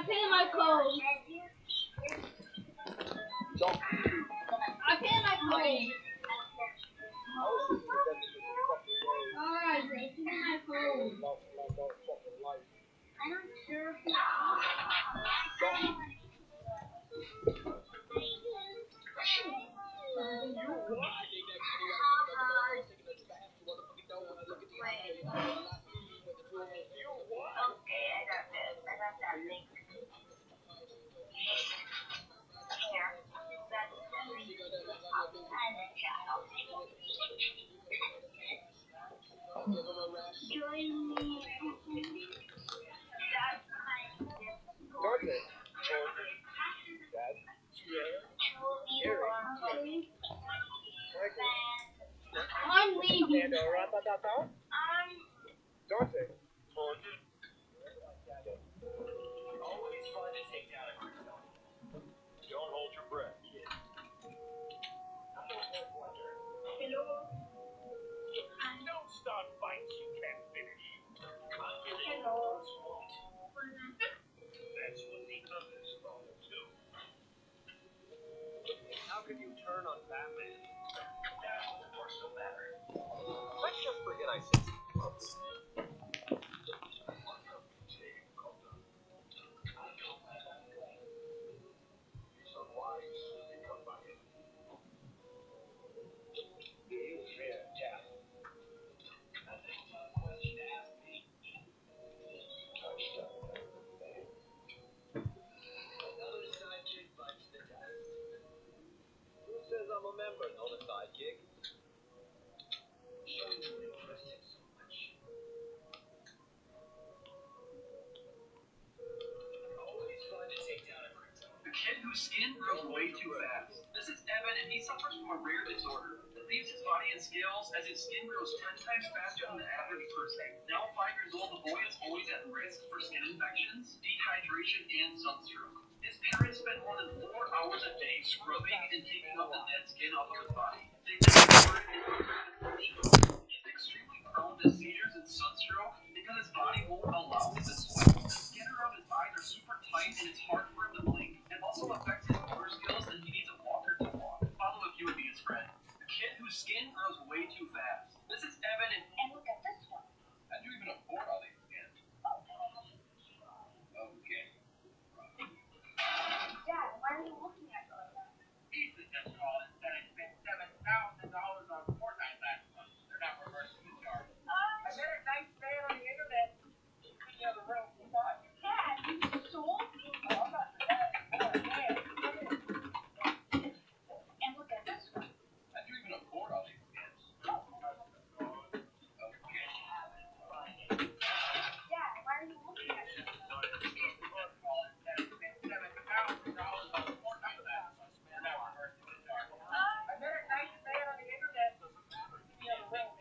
pay my code. I pay my code. Alright, they pay my code. I don't care. I'm leaving. Always fun to take down a crypto. Don't hold your breath, kid. Don't start fights you can't finish. Confident won't. That's what the others thought too. How can you turn on Batman? That was a personal matter. Let's just forget I said another sidekick bites the dust. Who says I'm a member, not a sidekick? Show you what impressed him so much. Always fun to take down a crypto. A kid whose skin grows way too fast. This is Evan, and he suffers from a rare disorder that leaves his body in scales as his skin grows 10 times faster than the average person. Now 5 years old, the boy is always at risk for skin infections, dehydration, and sunstroke. His parents spend more than 4 hours a day scrubbing and taking up the dead skin off of his body. They then cover it in unbranded lotion. He's extremely prone to seizures and sunstroke because his body won't allow him to sweat. The skin around his eyes are super tight, and it's hard for him to blink. It also affects his motor skills, and he needs a walker to walk. Follow if you would be his friend. A kid whose skin grows way too fast. This is Evan, and look at this one. How'd you even afford all these skins? Okay. Dad, why are you looking at me like that? Easily just called and said I spent $7,000 on Fortnite last month. They're not reversing the charge. I met a nice man on the internet in the other room. Dad, you sold me? Oh, I'm not the guy anymore. Man, come in. And look at this one. How'd you even afford all these skins? Okay. Dad, why are you looking at me? Easily just called and said I spent $7,000 on Fortnite last month. They're not reversing the charge. I met a nice man on the internet in the other room.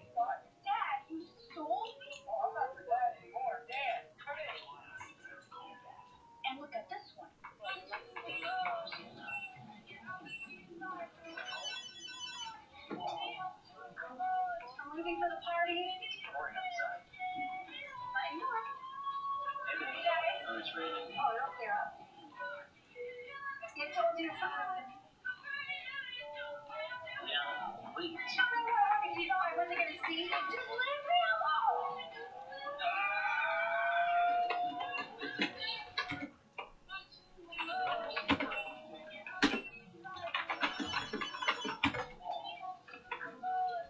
Dad, you sold me? Oh, I'm not the guy anymore. Dan, come in. And look at this one. I'm leaving for the party. Boring outside. I know it. Hey, baby. Oh, it's raining. Oh, it'll clear up. I told you something. Yeah, wait. If you know I wasn't going to see you, just leave me alone.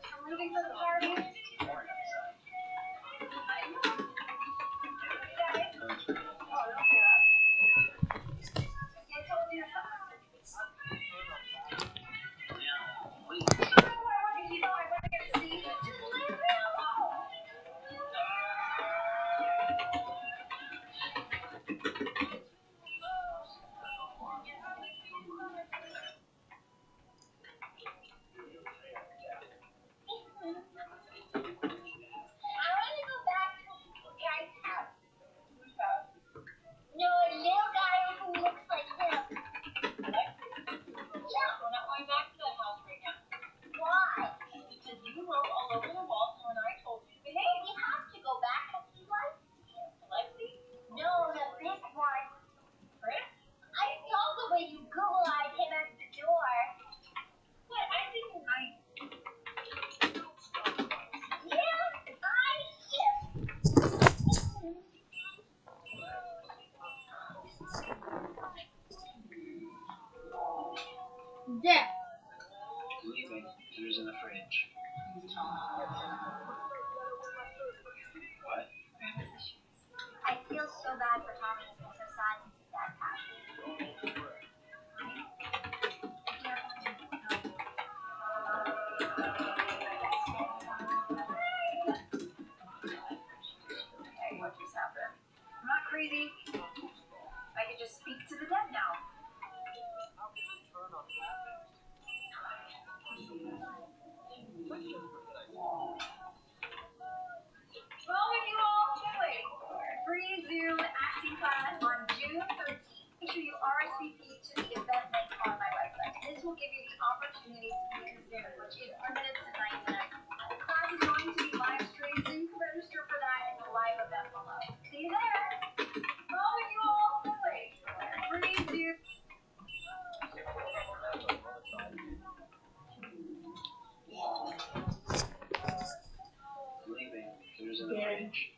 I'm leaving for the party. Boring outside. I know it. Oh, it's raining. Oh, it'll clear up. I told you something. Yeah, wait. If you know I wasn't going to see you, just leave me alone. I want to go back to the guy's house. Who's that? No, a little guy who looks like him. Yeah. We're not going back to that house right now. Why? Because you wrote all over the walls, and when I told you to Hey, behave, we have to go back because he likes you. Lexi, No, the big one. crazy? I could just speak to the dead now. How can you turn on bad things? Let's just pretend. Well, when you all been waiting for free Zoom acting class on June 13th. Make sure you RSVP to the event link on my website. This will give you the opportunity to be in Zoom, which is limited to 90 minutes. The class is going to be live streamed, so you can register for that in the live event below. See you there. Well, when you all been waiting for free Zoom. Leaving. There's an advantage.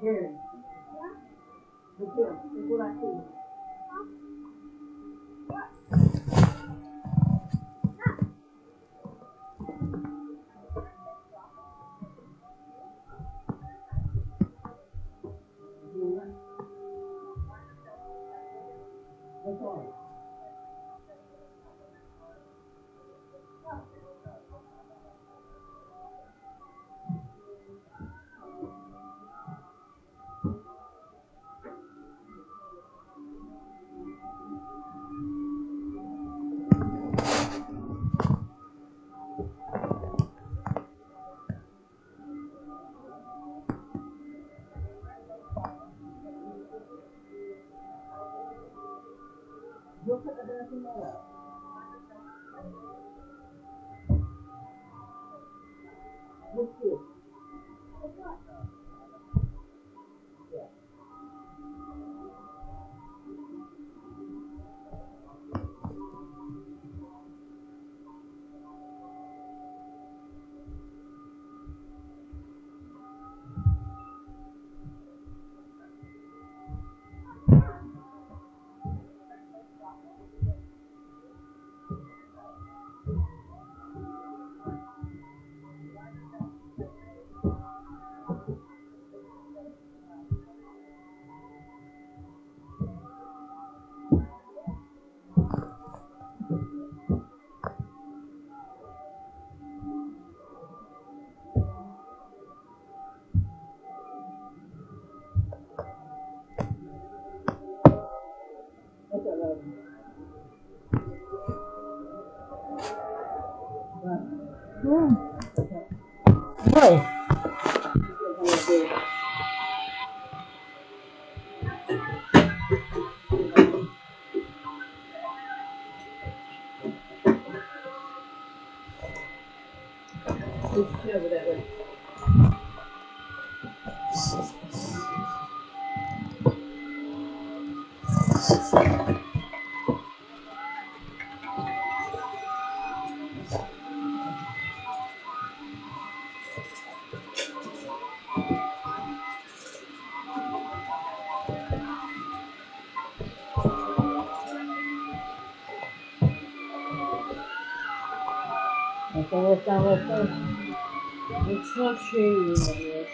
Here. Look here. Look what I see. What's on? Look at the dancing man. Look here. Look at that. Right. Just cover that way. Okay, let's down right first. It's not shady over here.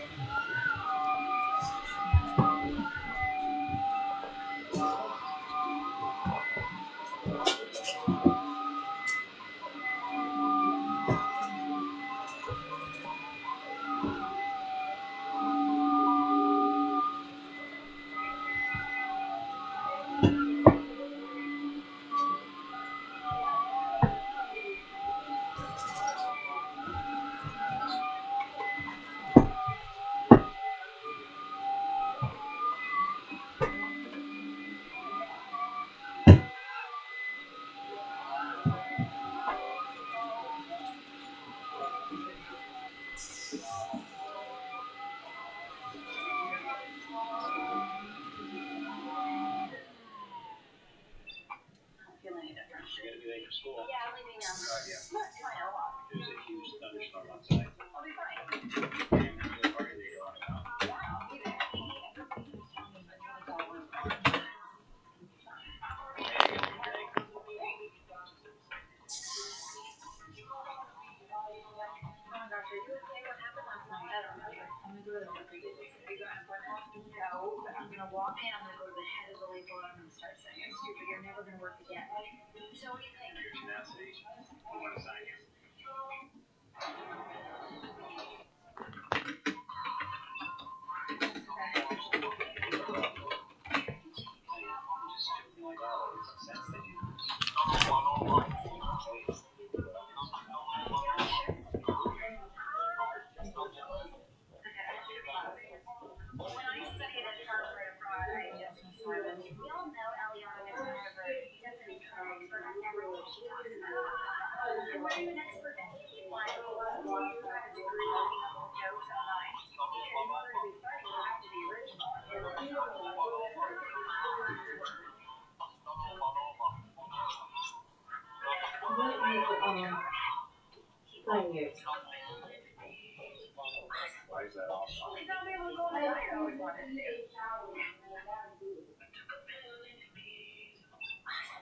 today for school? Yeah, I'm leaving now. Yeah. What? Fine, I'll walk. There's a huge thunderstorm outside. I'll be fine. And the party that you're going about. Yeah, I'll be there. Everybody keeps telling me that it's all worth it. Hey, you get your drink. Oh my gosh, are you okay? What happened last night? I don't remember. I'm gonna go to the orthopedic. Are you got an appointment? No, but I'm gonna walk in. I'm gonna go to the head of the lake and I'm gonna start saying, "You're stupid. You're never gonna work again." So what do you think? Your tenacity. I want to sign you. Just joking like always. Sense that you. When I studied at Harvard abroad, I just was silent. We all know Eliana gets kind of a definition of an expert on everything she talks about. And what are you an expert in? What? You got a degree making up old jokes online? Because in order to be funny, you have to be original. And that's not what I'm doing. What is thing is? Why is that awesome? She's not able to go on the diet I always wanted to do.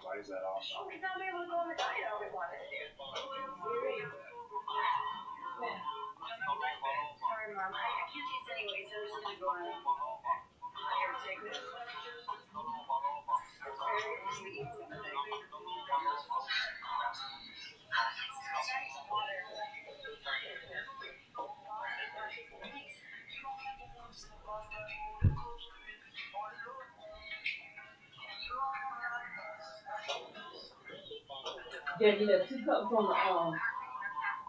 Why is that awesome? She's not able to go on the diet I always wanted to do. Sorry, Mom. I can't taste anyway, so I'm just gonna go on. Here, take this. Asparagus, sweet, sympathetic. Water. Then you have 2 cups on the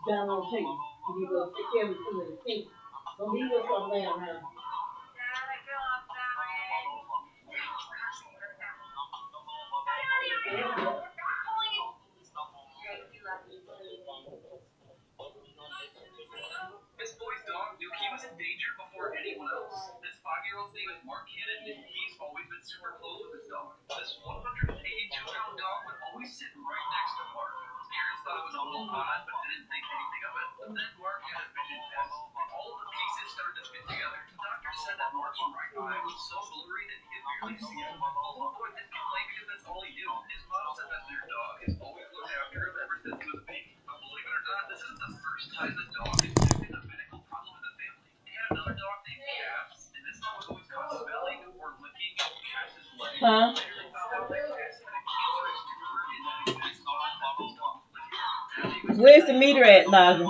down on the table. You go take care of it in the sink. Don't leave your stuff laying around. Dad, I feel off balance. This boy's dog knew he was in danger before anyone else. This 5-year-old's name is Mark Cannon, and he's always been super close with his dog. This 182-pound dog would always sit right next to Mark. His parents thought it was a little odd, but didn't think anything of it. Then Mark had a vision test. All of the pieces started to fit together. The doctor said that Mark's right eye was so blurry that he could barely see it. The little boy didn't complain because that's all he knew. His mom said that their dog has always looked after him ever since he was a baby. But believe it or not, this isn't the first time the dog has detected a medical problem in the family. They had another dog named Cass, and this dog was always caught smelling or licking Cass's leg. Huh? Later they found out that Cass had a cancerous tumor in that exact spot that this dog was licking. Where's the meter at, Liza?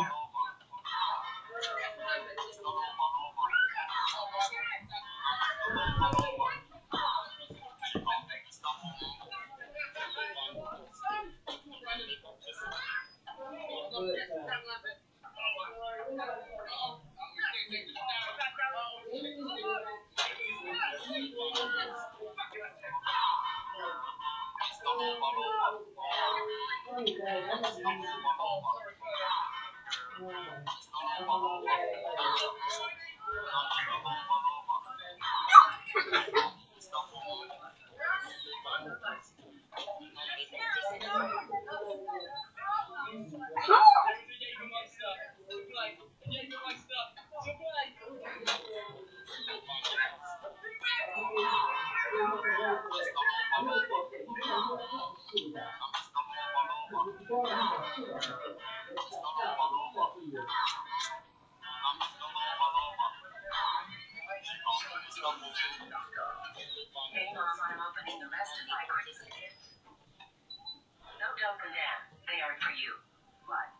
Hey, Mom, I'm opening the rest of my Christmas gifts. No token, Dad. They aren't for you. What?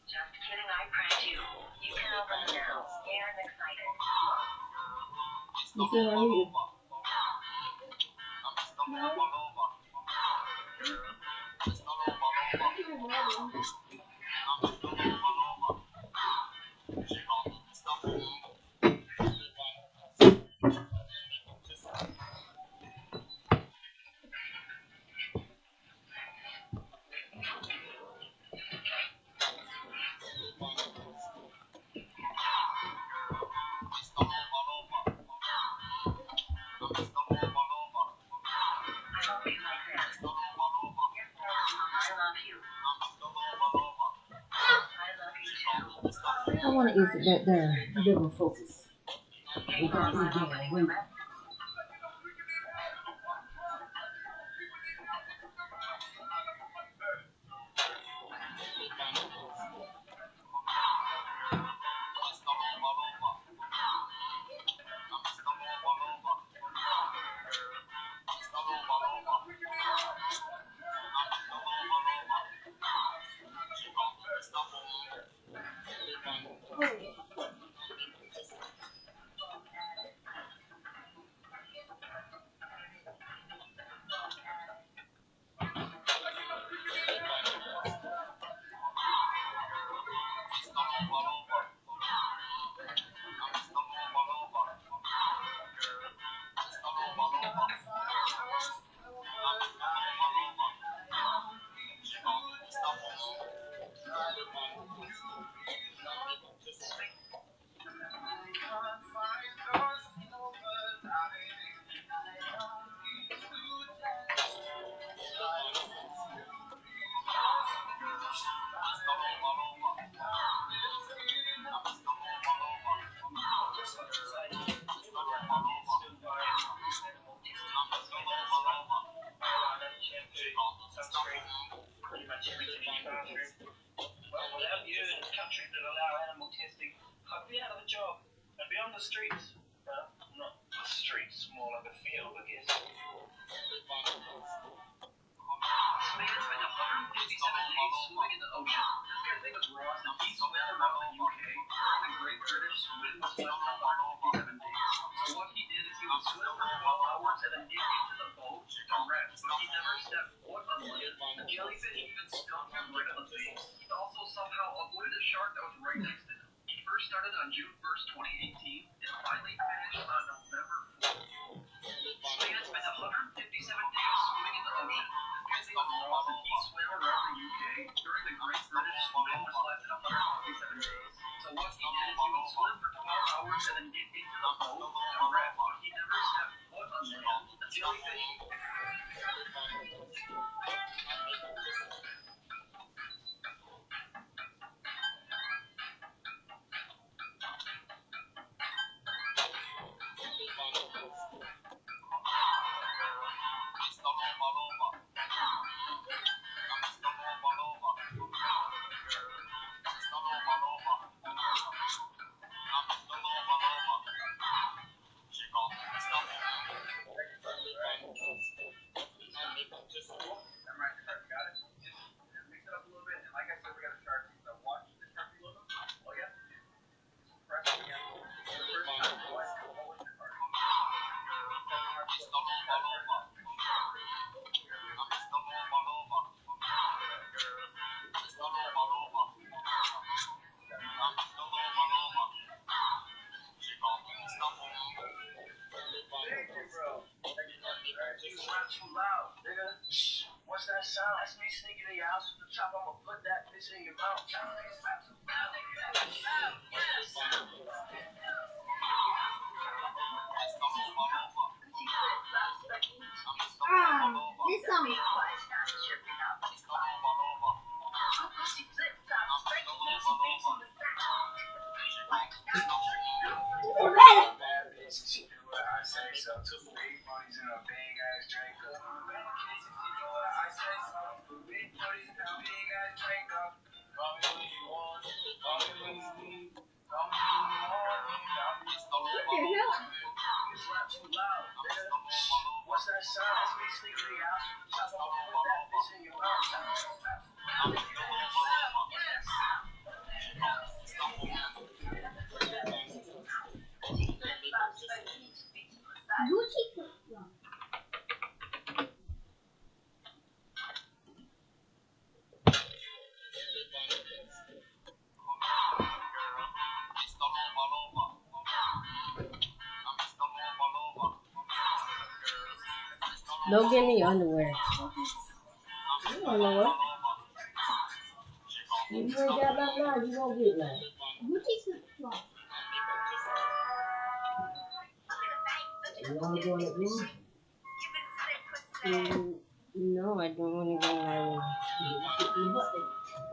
Just kidding, I pranked you. You can open them now. Aaron's excited. You see what I mean? I hope you like this. I want to exit that there. They will focus. We got this game. Wait. Well, without you in countries that allow animal testing, I'd be out of a job. I'd be on the streets. Well, not the streets, more like a field, I guess. This man spent 157 days swimming in the ocean. This guy's name is Ross, and he swam around the UK during the Great British Swim, which lasted 157 days. So what he did is he would swim for 12 hours and then get into the boat to rest, but he never stepped foot on land. The jellyfish even stung him right on the face. He also somehow avoided a shark that was right next to him. He first started on June 1st, 2018, and finally finished on November 4th. This man spent 157 days swimming in the ocean. This guy's name was Ross, and he swam around the UK during the Great British Swim, which lasted 157 days. So what he did is he would swim for 12 hours and then get into the boat to rest, but he never stepped foot on land. The jellyfish. Got it? Just mix it up a little bit, and like I said, we got a Sharpie. So watch the Sharpie logo. Oh yeah. Just press it again. For the first time, what was your card? Thank you, bro. You rap too loud, nigga. What's that sound? That's me sneaking in your house with the chop. I'ma put that bitch in your mouth. This song. Bad bitch, she do what I say so. Two big bodies in a big ass drink up. Bad bitch, she do what I say so. Two big bodies in a big ass drink up. Call me when you want, call me when you need, call me when you want me. What the hell? You slap too loud, nigga. What's that sound? That's me sneaking in your house with the chop. I'ma put that bitch in your mouth. Gucci flip-flop. Don't give me underwear. You don't know what. If you ain't got nothing now, you won't get none. Gucci flip-flop. You want to go in that room? No, I don't want to go in my room.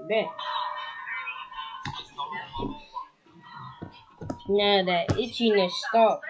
Bet. Now that itchiness stopped.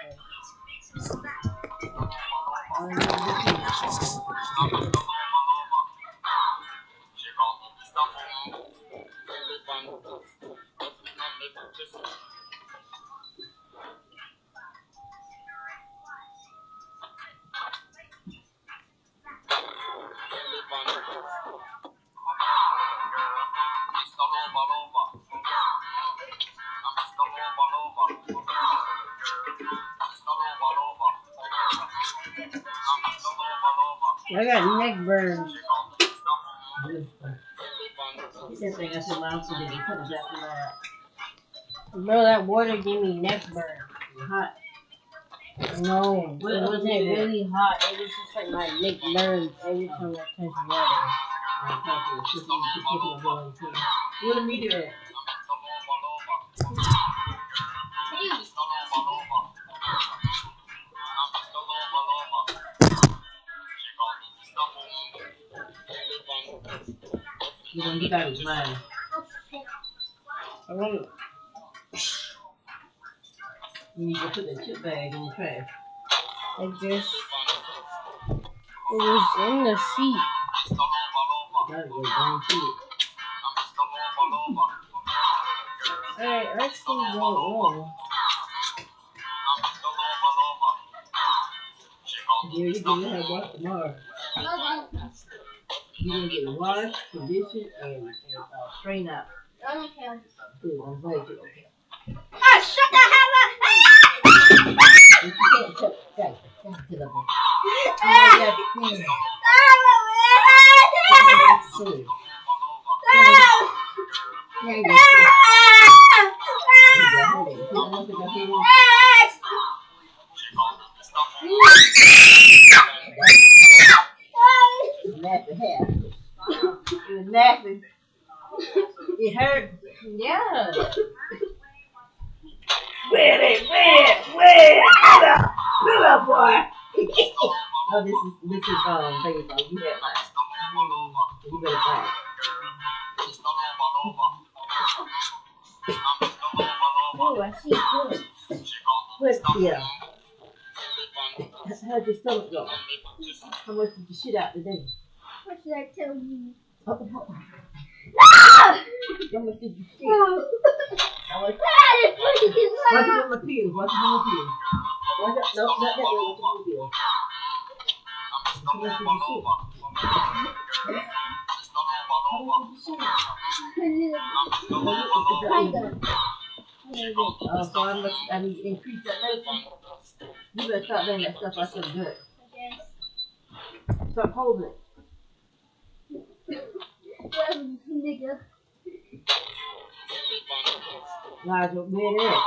I got neck burns. That thing I said last week, you put it back in that. Bro, that water gave me neck burn. Hot. No, it What wasn't is it? really hot. It was just like my neck burns every time I touch water. I'm talking to sister, you keep taking a bowl too. Where the meat at? You gonna get out of mine. I want You need to put that chip bag in the trash. it just, it was in the seat. Gotta go down to it. I actually don't know. Yeah, you gonna have wash tomorrow. You gonna get a wash, condition, and strain out. I don't care. Good, I'm glad you okay. Ah, shut the hell up! You can't touch that. Get up there. Oh, yeah, please. Silly. Yeah, you nasty hair. It was nasty. It hurt. Yeah. Where? Pull up, boy. Oh, this is baby. You had mine. You better buy it. Oh, I see good. Where's yeah? How'd your stomach go? How much did you shit out today? What should I tell you? How much did you shit? How much? Watch it on the pills. Watch it on the pills. Watch it. No, not that way. Watch it on the pills. How much did you shit? How much did you shit? So I need to increase that medicine. You better stop letting that stuff out your gut. Stop holding it. Nigga. Elijah, where it at?